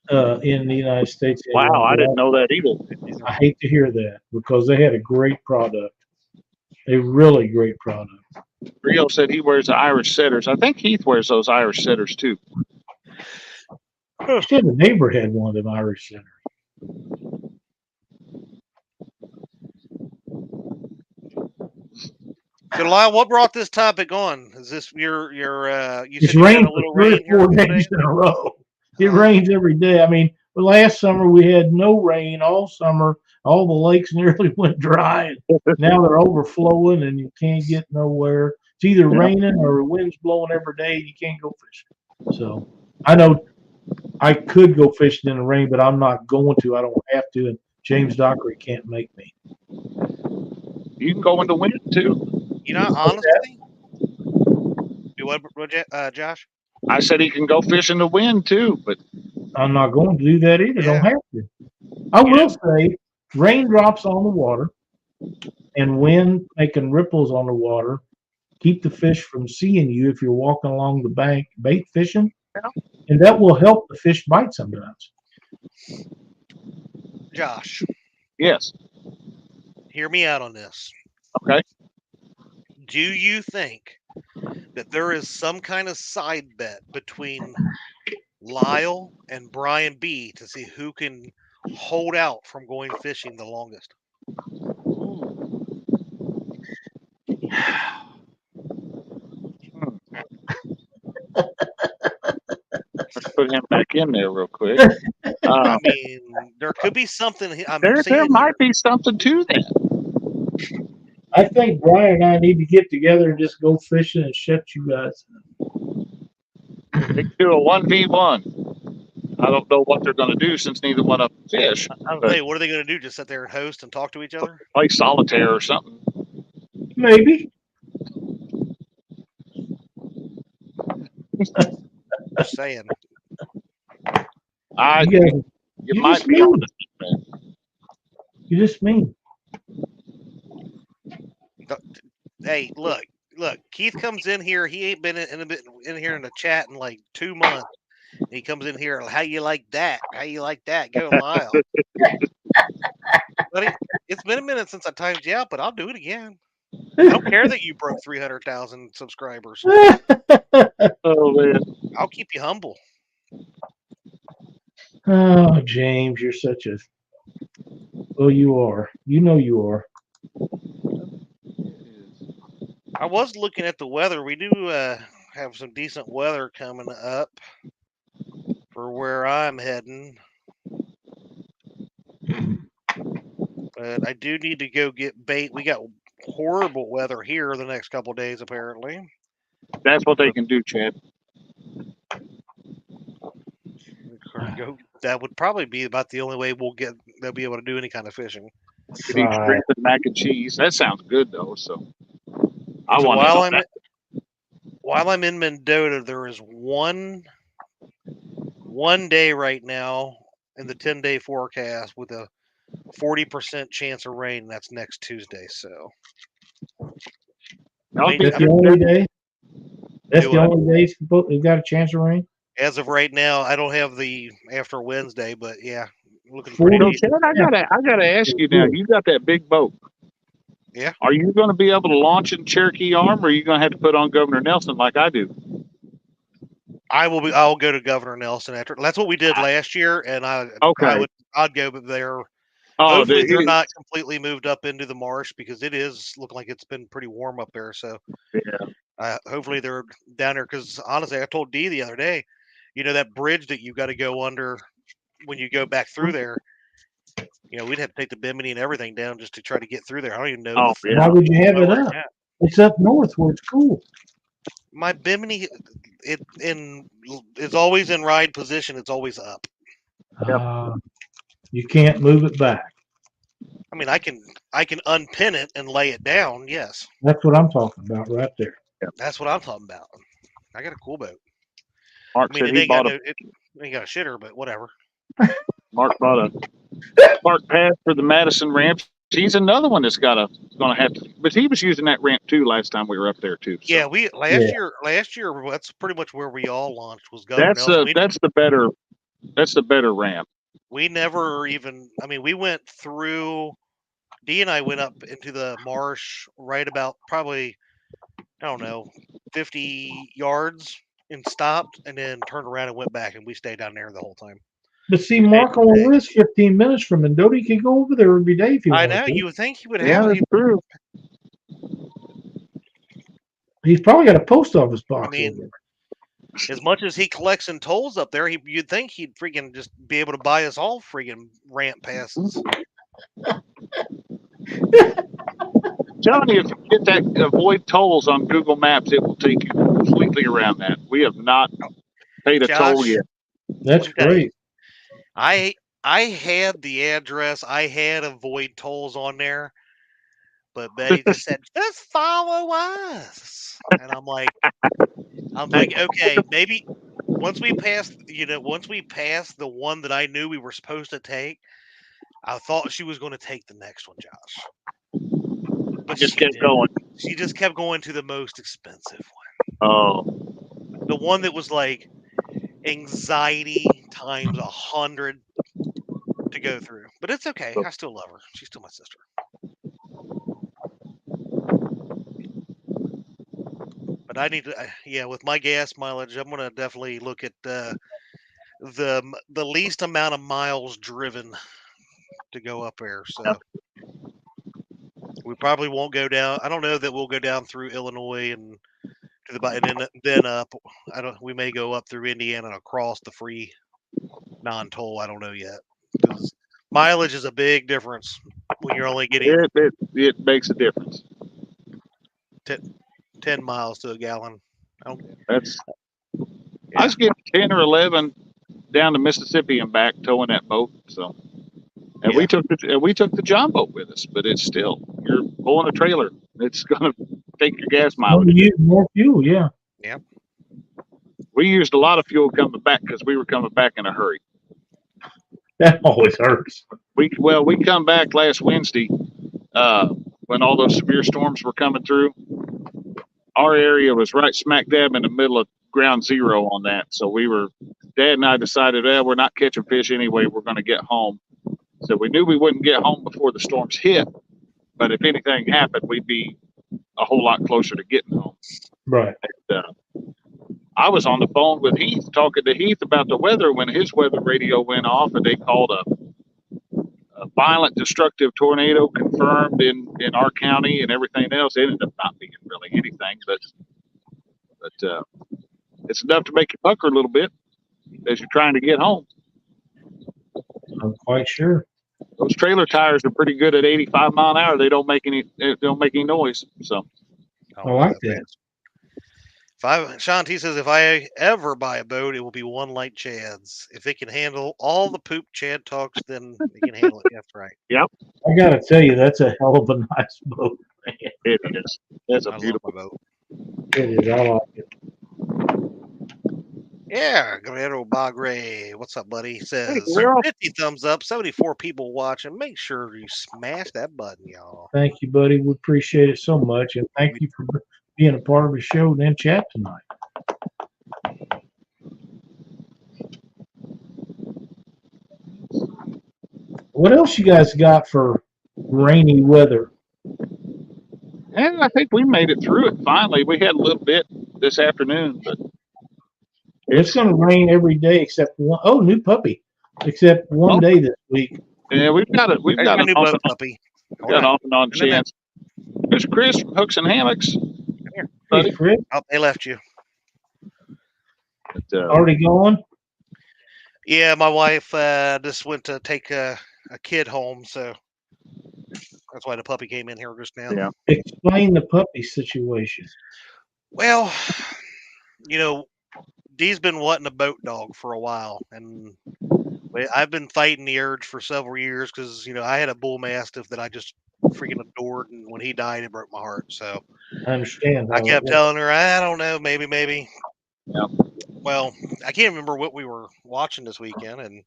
in the United States any Wow, I longer. didn't know that either. I hate to hear that because they had a great product. A really great product. Rio said he wears the Irish setters. I think Heath wears those Irish setters too. Still, the neighbor had one of them Irish centers. So, Lyle, what brought this topic on? Is this your you It's said you had rained a for little 3 rain or here 4 today? days in a row. It rains every day. I mean, last summer we had no rain all summer. All the lakes nearly went dry. And now they're overflowing and you can't get nowhere. It's either raining or the wind's blowing every day. You can't go fishing. So I know I could go fishing in the rain, but I'm not going to. I don't have to. And James Dockery can't make me. You can go in the wind too. You know, honestly, do what, Josh? I said he can go fish in the wind too, but I'm not going to do that either. Yeah. Don't have to. I will say raindrops on the water and wind making ripples on the water keep the fish from seeing you if you're walking along the bank bait fishing, and that will help the fish bite sometimes. Josh, yes. hear me out on this. Okay. Do you think that there is some kind of side bet between Lyle and Brian B to see who can hold out from going fishing the longest? Let's put him back in there real quick. I mean, there could be something. There saying might be something to that. I think Brian and I need to get together and just go fishing and shut you guys up. They can do a 1v1. I don't know what they're going to do since neither one of them fish. Hey, what are they going to do? Just sit there and host and talk to each other? Play solitaire or something. Maybe. Just saying. You might be on the You just mean. Hey, look. Keith comes in here. He ain't been in here in the chat in like 2 months. He comes in here. How you like that? How you like that? Go Lyle. Buddy, it's been a minute since I timed you out, but I'll do it again. I don't care that you broke 300,000 subscribers. Oh man. I'll keep you humble. Oh, James, you're such a. Well, you are. You know you are. I was looking at the weather. We do have some decent weather coming up for where I'm heading. But I do need to go get bait. We got horrible weather here the next couple of days, apparently. That's what they can do, Chad. That would probably be about the only way they'll be able to do any kind of fishing. Could eat shrimp and mac and cheese. That sounds good though. So I So want to. while I'm in Mendota, there is one day right now in the 10-day forecast with a 40% chance of rain. That's next Tuesday. So that's the only day. That's the only day we've got a chance of rain. As of right now, I don't have the after Wednesday, but yeah, looking pretty pretty. Chad, I gotta ask you now. You got that big boat. Yeah. Are you going to be able to launch in Cherokee Arm, or are you going to have to put on Governor Nelson like I do? I'll go to Governor Nelson after. That's what we did last year, and I'd go there. Hopefully they're not completely moved up into the marsh because it is looking like it's been pretty warm up there. So yeah, hopefully they're down there because honestly, I told Dee the other day, that bridge that you got to go under when you go back through there. We'd have to take the Bimini and everything down just to try to get through there. I don't even know. Why would you have it up? It's up north where it's cool. My Bimini, it's always in ride position. It's always up. You can't move it back. I mean, I can unpin it and lay it down. Yes, that's what I'm talking about right there. That's what I'm talking about. I got a cool boat. Mark I mean, said it he ain't got bought no, it ain't got a shitter, but whatever. Mark bought a park pass for the Madison ramp. He's another one that's gonna have to, but he was using that ramp too last time we were up there too. So. Yeah, we last year that's pretty much where we all launched was Governor Nelson. That's the better ramp. We never even. I mean, we went through. D and I went up into the marsh right about probably, I don't know, 50 yards and stopped, and then turned around and went back, and we stayed down there the whole time. But see, Mark only lives 15 minutes from Mendota. He could go over there every day if he wanted I know. to. You would think he would Yeah, have. that's true. He's probably got a post office box. I mean, as much as he collects in tolls up there, you'd think he'd freaking just be able to buy us all freaking ramp passes. Telling you, if you get that avoid tolls on Google Maps, it will take you completely around that. We have not paid a toll yet. That's great. I had the address. I had avoid tolls on there, but Betty just said, "Just follow us," and I'm like, okay, maybe once we pass the one that I knew we were supposed to take, I thought she was going to take the next one, Josh. But just kept going. She just kept going to the most expensive one. Oh, the one that was like anxiety times 100 to go through. But it's okay. I still love her. She's still my sister. But I need to, with my gas mileage, I'm gonna definitely look at the least amount of miles driven to go up there. So we probably won't go down. I don't know that we'll go down through Illinois and to the and then up. We may go up through Indiana and across the free non-toll. I don't know yet, because mileage is a big difference when you're only getting it makes a difference. 10 miles to a gallon. I was getting 10 or 11 down to Mississippi and back towing that boat. So, and we took the John boat with us, but it's still, you're pulling a trailer. It's gonna take your gas mileage. You use more fuel, yeah. Yep. We used a lot of fuel coming back because we were coming back in a hurry. That always hurts. We come back last Wednesday when all those severe storms were coming through. Our area was right smack dab in the middle of ground zero on that. So Dad and I decided, we're not catching fish anyway. We're going to get home. So we knew we wouldn't get home before the storms hit. But if anything happened, we'd be a whole lot closer to getting home. Right. And, I was on the phone with Heath, talking to Heath about the weather when his weather radio went off, and they called a violent, destructive tornado confirmed in our county and everything else. It ended up not being really anything, but it's enough to make you pucker a little bit as you're trying to get home. I'm quite sure. Those trailer tires are pretty good at 85 mile an hour. They don't make any noise. So I like that. Sean T says, if I ever buy a boat, it will be one like Chad's. If it can handle all the poop Chad talks, then it can handle it. That's right. Yep. I got to tell you, that's a hell of a nice boat. Man. It is. That's a beautiful boat. It is. I like it. Yeah, Guerrero Bagre. What's up, buddy? He says, Hey, 50 thumbs up, 74 people watching. Make sure you smash that button, y'all. Thank you, buddy. We appreciate it so much. And thank you for being a part of the show and chat tonight. What else you guys got for rainy weather? And I think we made it through it finally. We had a little bit this afternoon, but it's going to rain every day except one. Oh, new puppy. Except one day this week. Yeah, we've got a new puppy. We've got an off and on chance. There's Chris from Hooks and Hammocks. Come here. Hey, Chris. Oh, they left you. But, already going? Yeah, my wife just went to take a kid home, so that's why the puppy came in here just now. Yeah. Explain the puppy situation. Well, Dee's been wanting a boat dog for a while, and I've been fighting the urge for several years because I had a bull mastiff that I just freaking adored, and when he died, it broke my heart. So I understand. I kept that telling her, I don't know, maybe. Yeah. Well, I can't remember what we were watching this weekend, and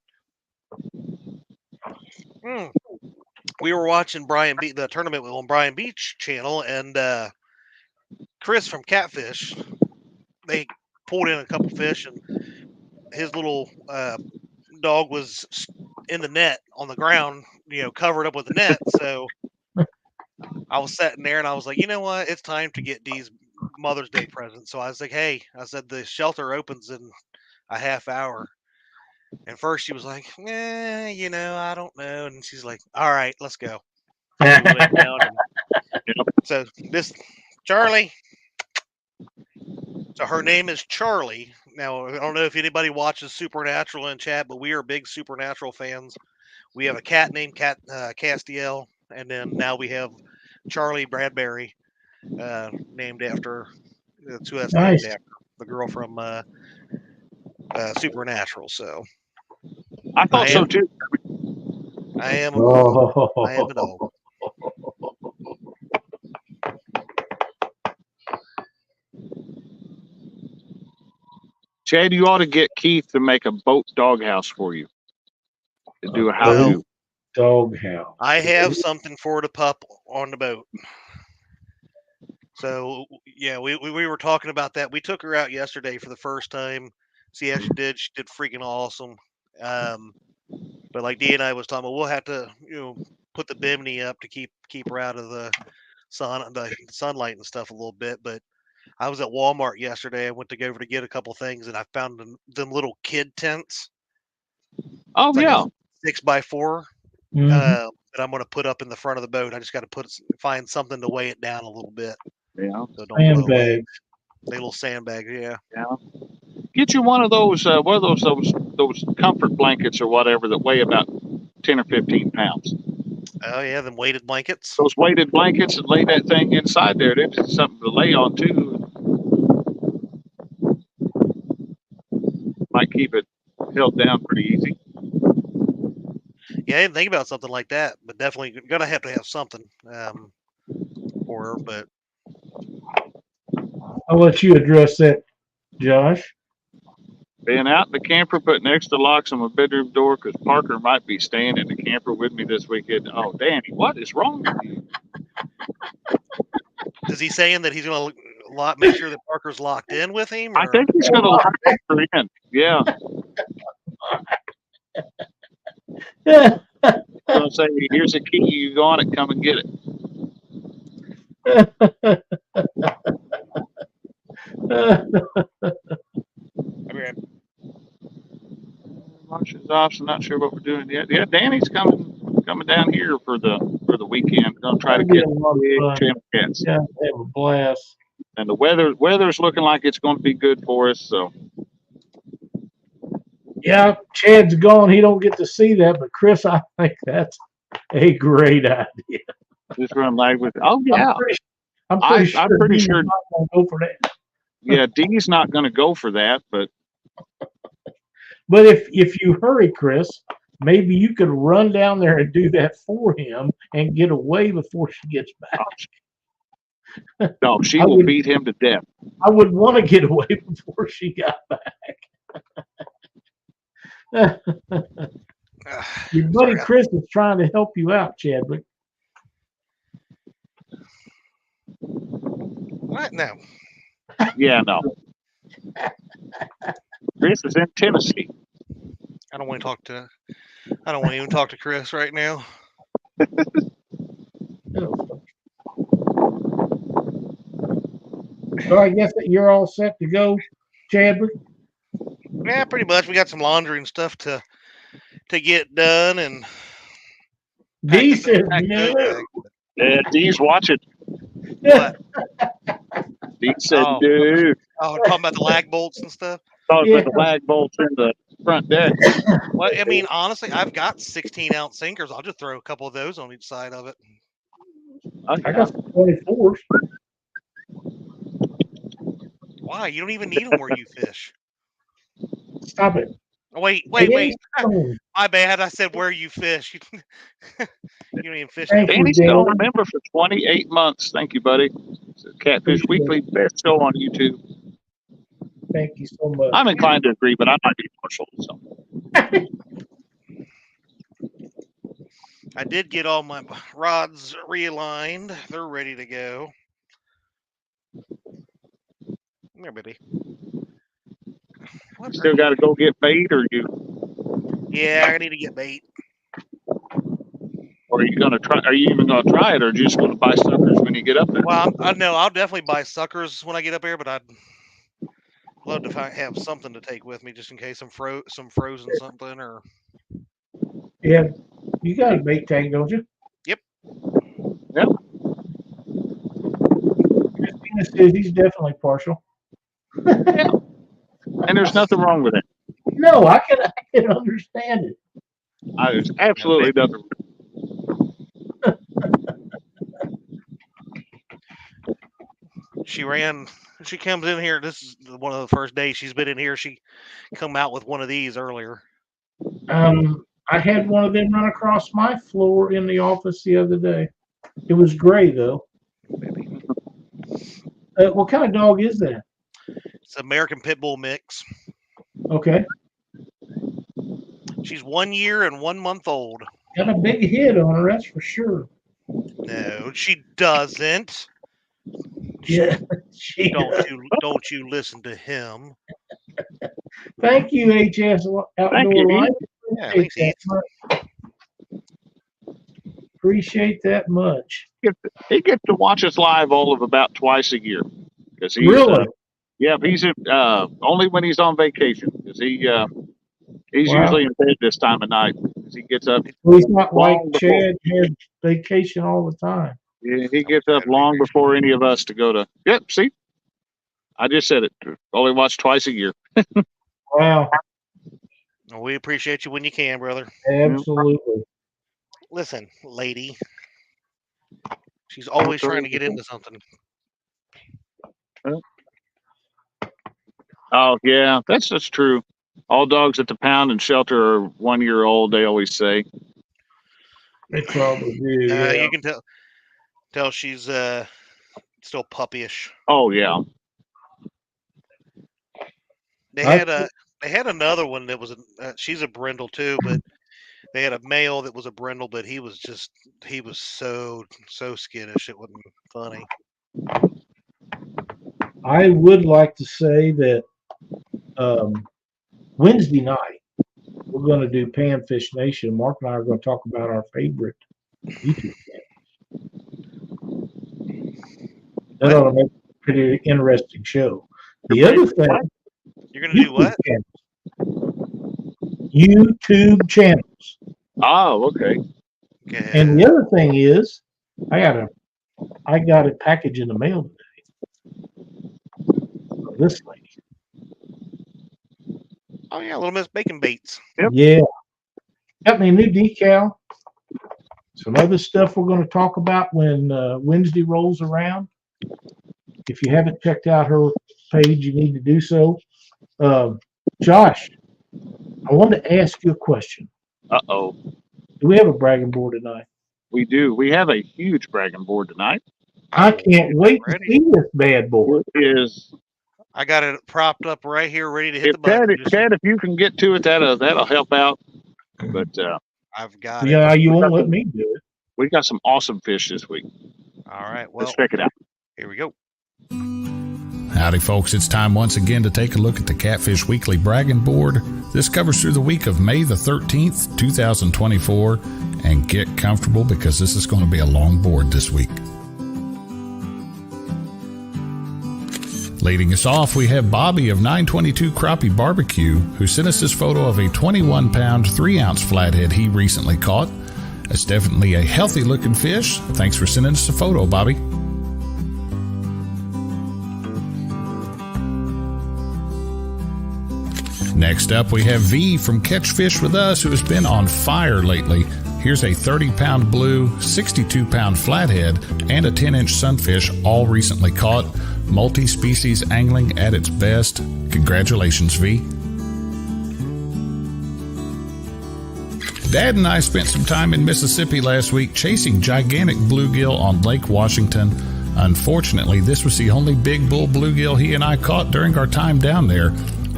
we were watching the tournament on Brian Beach channel, and Chris from Catfish, they pulled in a couple fish, and his little dog was in the net on the ground, covered up with the net. So I was sitting there, and I was like, you know what? It's time to get these Mother's Day presents. So I was like, hey, I said the shelter opens in a half hour. And first she was like, I don't know. And she's like, all right, let's go. So we went down, and so this Charlie. So her name is Charlie. Now, I don't know if anybody watches Supernatural in chat, but we are big Supernatural fans. We have a cat named Castiel, and then now we have Charlie Bradbury, named after that's who that's Nice. named after, the girl from Supernatural. So I thought so too. I am a dog. Chad, you ought to get Keith to make a boat doghouse for you. To do a how-to. Doghouse. I have something for the pup on the boat. So yeah, we were talking about that. We took her out yesterday for the first time. See how she did. She did freaking awesome. But like D and I was talking about, we'll have to put the bimini up to keep her out of the sunlight and stuff a little bit. But I was at Walmart yesterday. I went to go over to get a couple things, and I found them little kid tents. Oh like yeah, 6x4. That I'm going to put up in the front of the boat. I just got to find something to weigh it down a little bit. Yeah. So don't blow away. Sandbags. They little sandbags, yeah. Get you one of those those comfort blankets or whatever that weigh about 10 or 15 pounds. Oh yeah, them weighted blankets. Those weighted blankets, and lay that thing inside there. That's something to lay on too. Might keep it held down pretty easy. Yeah, I didn't think about something like that, but definitely gonna have to have something for her. But I'll let you address that, Josh. Being out in the camper, putting extra locks on my bedroom door because Parker might be staying in the camper with me this weekend. Oh, Danny, what is wrong with you? is he saying that he's gonna make sure that Parker's locked in with him? Or? I think he's going to lock Parker in. Yeah. I'm going to say, here's a key. You go on it. Come and get it. Lunch is off, so not sure what we're doing yet. Yeah, Danny's coming down here for the weekend. Going to try to get big channel cats. Yeah, have a blast. And the weather's looking like it's going to be good for us. So. Yeah, Chad's gone. He don't get to see that, but Chris, I think that's a great idea. Just run live with. Oh yeah, I'm pretty sure. Not gonna go for that. Yeah, Dee's not going to go for that, but. But if you hurry, Chris, maybe you could run down there and do that for him and get away before she gets back. No, she will beat him to death. I would want to get away before she got back. Your buddy Chris is trying to help you out, Chadwick. What? No. Yeah, no. Chris is in Tennessee. I don't want to even talk to Chris right now. So I guess that you're all set to go, Chadwick? Yeah, pretty much. We got some laundry and stuff to get done, and D says no. Yeah, Dee's watching. What? Dee said no. Oh, talking about the lag bolts and stuff? Talking about the lag bolts in the front deck. Well, I mean, honestly, I've got 16-ounce sinkers. I'll just throw a couple of those on each side of it. I got some 24s. Why? You don't even need them where you fish. Stop it. Wait. Danny Stone. My bad. I said where you fish. You don't even fish. Thank you, Danny Stone, Danny. member for 28 months. Thank you, buddy. It's Catfish Appreciate Weekly, best show on YouTube. Thank you so much. I'm inclined to agree, but I might be partial. So. I did get all my rods realigned. They're ready to go. Come here, baby. You still got to go get bait, or you? Yeah, I need to get bait. Or are you gonna try? Are you even gonna try it, or just going to buy suckers when you get up there? Well, I know I'll definitely buy suckers when I get up there, but I'd love to have something to take with me just in case I'm frozen something or. Yeah, you got a bait tank, don't you? Yep. Yep. Christina says he's definitely partial. Yeah. And there's nothing wrong with it. No, I can understand it. There's absolutely nothing. She comes in here. This is one of the first days she's been in here. She come out with one of these earlier. I had one of them run across my floor in the office the other day. It was gray though. What kind of dog is that? It's American Pit Bull mix. Okay. She's 1 year and 1 month old. Got a big head on her, that's for sure. No, she doesn't. Yeah, Don't you listen to him. Thank you, HS Outdoor Life. Yeah, thanks, Heath. Appreciate that much. He gets to watch us live all of about twice a year. He's, really? He's only when he's on vacation. Because he's usually in bed this time of night. He gets up. Well, he's not like Chad had vacation all the time. Yeah, he gets up long before any of us to go to. Yep, see? I just said it. Only watch twice a year. Wow. Well, we appreciate you when you can, brother. Absolutely. Listen, lady. She's always trying to get into something. Oh, yeah, that's true. All dogs at the pound and shelter are 1 year old, they always say. They probably do. Yeah. You can tell she's still puppyish. Oh, yeah. They had another one that was she's a brindle too, but they had a male that was a brindle, but he was so skittish it wasn't funny. I would like to say that Wednesday night we're going to do Panfish Nation. Mark and I are going to talk about our favorite YouTube channels. That ought to make a pretty interesting show. The other thing, you're going to do what? YouTube channels. Oh, okay. And the other thing is, I got a package in the mail today. This lady. Oh yeah, Little Miss Bacon Baits. Yep. Yeah. Got me a new decal. Some other stuff we're going to talk about when Wednesday rolls around. If you haven't checked out her page, you need to do so. Josh, I wanted to ask you a question. Uh-oh. Do we have a bragging board tonight? We do. We have a huge bragging board tonight. I can't wait to see this bad boy. I got it propped up right here, ready to hit the button. Chad, if you can get to it, that'll help out. But I've got it. Yeah, you won't let me do it. We got some awesome fish this week. All right, well, let's check it out. Here we go. Howdy, folks. It's time once again to take a look at the Catfish Weekly bragging board. This covers through the week of May the 13th, 2024. And get comfortable because this is going to be a long board this week. Leading us off, we have Bobby of 922 Crappie Barbecue, who sent us this photo of a 21-pound, 3-ounce flathead he recently caught. It's definitely a healthy-looking fish. Thanks for sending us a photo, Bobby. Next up, we have V from Catch Fish With Us, who has been on fire lately. Here's a 30-pound blue, 62-pound flathead, and a 10-inch sunfish, all recently caught. Multi-species angling at its best. Congratulations, V. Dad and I spent some time in Mississippi last week chasing gigantic bluegill on Lake Washington. Unfortunately, this was the only big bull bluegill he and I caught during our time down there.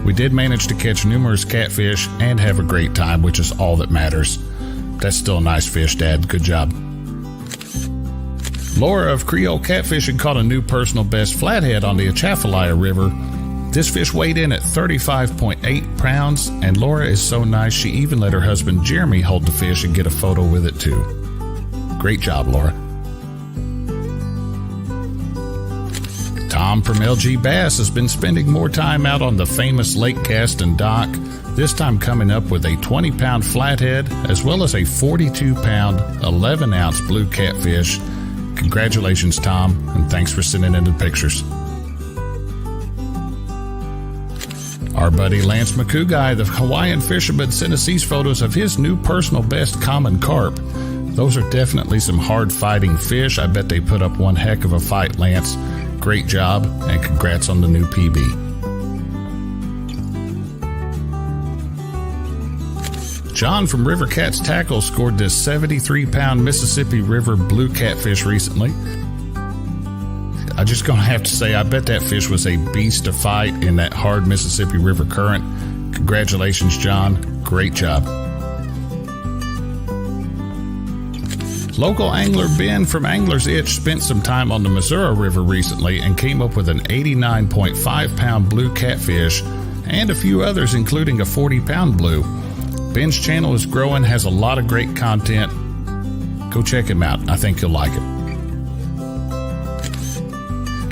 We did manage to catch numerous catfish and have a great time, which is all that matters. That's still a nice fish, Dad. Good job. Laura of Creole Catfishing caught a new personal best flathead on the Atchafalaya River. This fish weighed in at 35.8 pounds, and Laura is so nice she even let her husband Jeremy hold the fish and get a photo with it too. Great job, Laura. Tom from LG Bass has been spending more time out on the famous Lake Gaston dock, this time coming up with a 20-pound flathead as well as a 42-pound, 11-ounce blue catfish. Congratulations, Tom, and thanks for sending in the pictures. Our buddy Lance McCouguy, the Hawaiian fisherman, sent us these photos of his new personal best common carp. Those are definitely some hard-fighting fish. I bet they put up one heck of a fight, Lance. Great job, and congrats on the new PB. John from River Cats Tackle scored this 73-pound Mississippi River blue catfish recently. I'm just going to have to say, I bet that fish was a beast to fight in that hard Mississippi River current. Congratulations, John. Great job. Local angler Ben from Angler's Itch spent some time on the Missouri River recently and came up with an 89.5-pound blue catfish and a few others, including a 40-pound blue. Ben's channel is growing, has a lot of great content. Go check him out. I think you'll like it.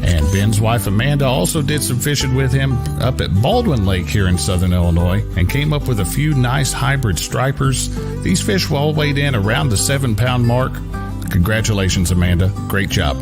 And Ben's wife Amanda also did some fishing with him up at Baldwin Lake here in southern Illinois and came up with a few nice hybrid stripers. These fish all weighed in around the 7-pound mark. Congratulations, Amanda. Great job.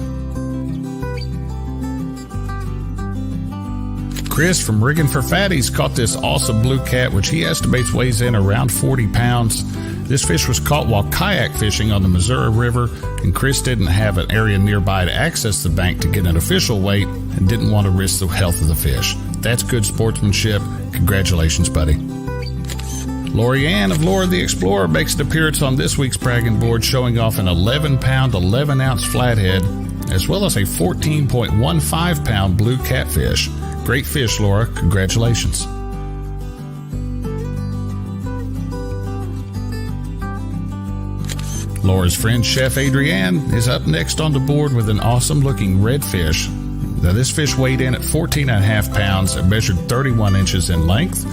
Chris from Riggin' for Fatties caught this awesome blue cat, which he estimates weighs in around 40 pounds. This fish was caught while kayak fishing on the Missouri River, and Chris didn't have an area nearby to access the bank to get an official weight and didn't want to risk the health of the fish. That's good sportsmanship. Congratulations, buddy. Lori Ann of Laura the Explorer makes an appearance on this week's bragging board, showing off an 11-pound, 11-ounce flathead, as well as a 14.15-pound blue catfish. Great fish, Laura. Congratulations. Laura's friend Chef Adrienne is up next on the board with an awesome-looking redfish. Now, this fish weighed in at 14.5 pounds and measured 31 inches in length.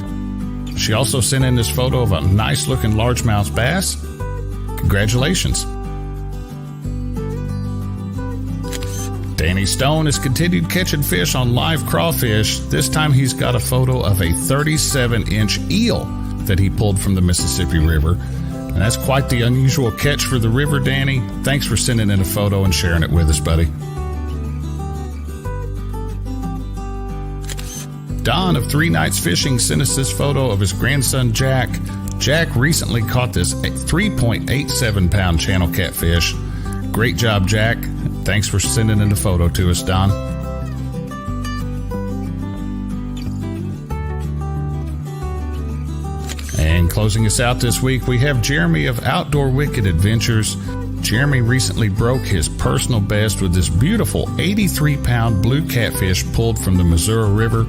She also sent in this photo of a nice-looking largemouth bass. Congratulations. Danny Stone has continued catching fish on live crawfish. This time he's got a photo of a 37-inch eel that he pulled from the Mississippi River. And that's quite the unusual catch for the river, Danny. Thanks for sending in a photo and sharing it with us, buddy. Don of 3 Nights Fishing sent us this photo of his grandson, Jack. Jack recently caught this 3.87-pound channel catfish. Great job, Jack. Thanks for sending in the photo to us, Don. And closing us out this week, we have Jeremy of Outdoor Wicked Adventures. Jeremy recently broke his personal best with this beautiful 83-pound blue catfish pulled from the Missouri River.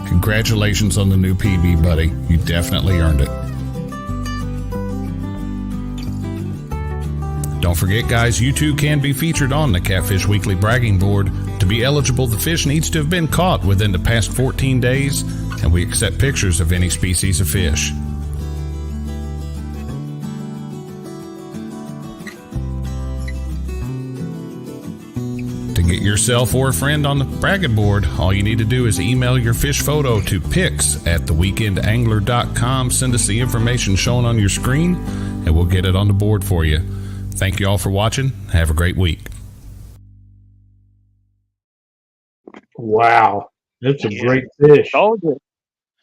Congratulations on the new PB, buddy. You definitely earned it. Don't forget, guys, you too can be featured on the Catfish Weekly Bragging Board. To be eligible, the fish needs to have been caught within the past 14 days, and we accept pictures of any species of fish. To get yourself or a friend on the bragging board, all you need to do is email your fish photo to pics@theweekendangler.com. Send us the information shown on your screen, and we'll get it on the board for you. Thank you all for watching. Have a great week. Wow. That's a great fish. Told you.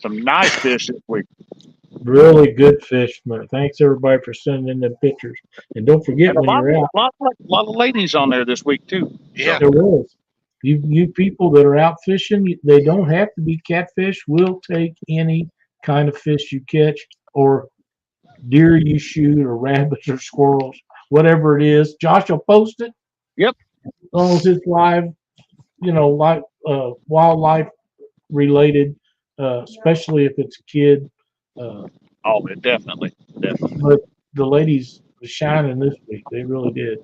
Some nice fish this week. Really good fish, man. Thanks everybody for sending in the pictures. And don't forget when you're out. A lot of ladies on there this week too. Yeah. There was. You people that are out fishing, they don't have to be catfish. We'll take any kind of fish you catch, or deer you shoot or rabbits or squirrels, whatever it is. Josh will post it. Yep. As long as it's live, like wildlife related, especially if it's a kid. Definitely. But the ladies were shining this week. They really did.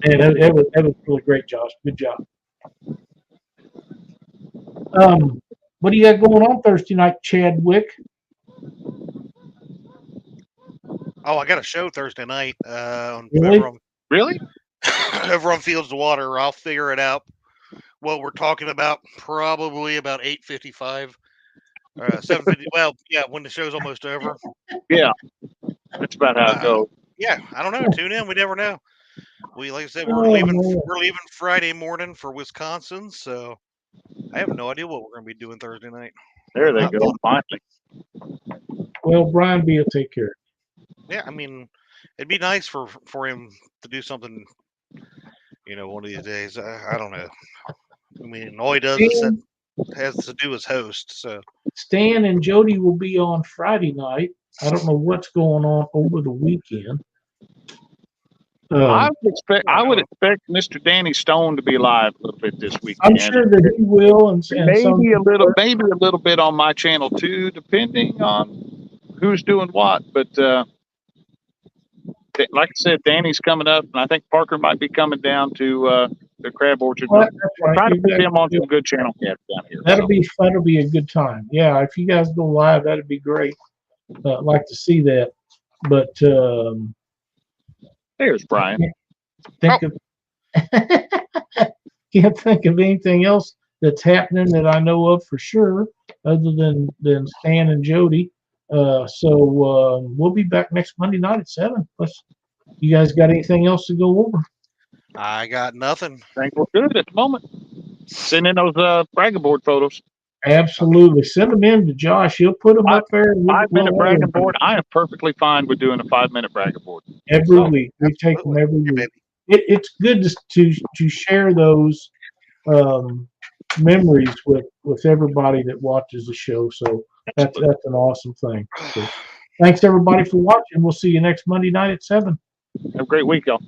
And that was really great, Josh. Good job. What do you got going on Thursday night, Chadwick? Oh, I got a show Thursday night on Really? over on Fields to Water. I'll figure it out. What we're talking about, probably about 8:55, 7:50. Well, yeah, when the show's almost over. Yeah, that's about how it goes. Yeah, I don't know. Tune in. We never know. Like I said, we're leaving Friday morning for Wisconsin, so I have no idea what we're going to be doing Thursday night. There they go. Finally. Well, Brian B will take care. Yeah, I mean, it'd be nice for him to do something, one of these days. I don't know. I mean, all he does has to do as host. So Stan and Jody will be on Friday night. I don't know what's going on over the weekend. I would expect Mr. Danny Stone to be live a little bit this weekend. I'm sure that he will, and maybe a little bit on my channel too, depending on who's doing what. But like I said, Danny's coming up, and I think Parker might be coming down to the Crab Orchard. Well, that's right. Try to put them on some good channel cats down here. That'll be a good time. Yeah, if you guys go live, that'd be great. I'd like to see that. But there's Brian. Can't think of anything else that's happening that I know of for sure, other than Stan and Jody. So we'll be back next Monday night at 7. You guys got anything else to go over? I got nothing. I think we're good at the moment. Send in those bragging board photos. Absolutely. Send them in to Josh. He'll put them up there. 5-minute bragging board. I am perfectly fine with doing a 5-minute bragging board. Every week. We take them every week. It's good to share those memories with everybody that watches the show. So that's an awesome thing. So, thanks everybody for watching. We'll see you next Monday night at 7. Have a great week, y'all.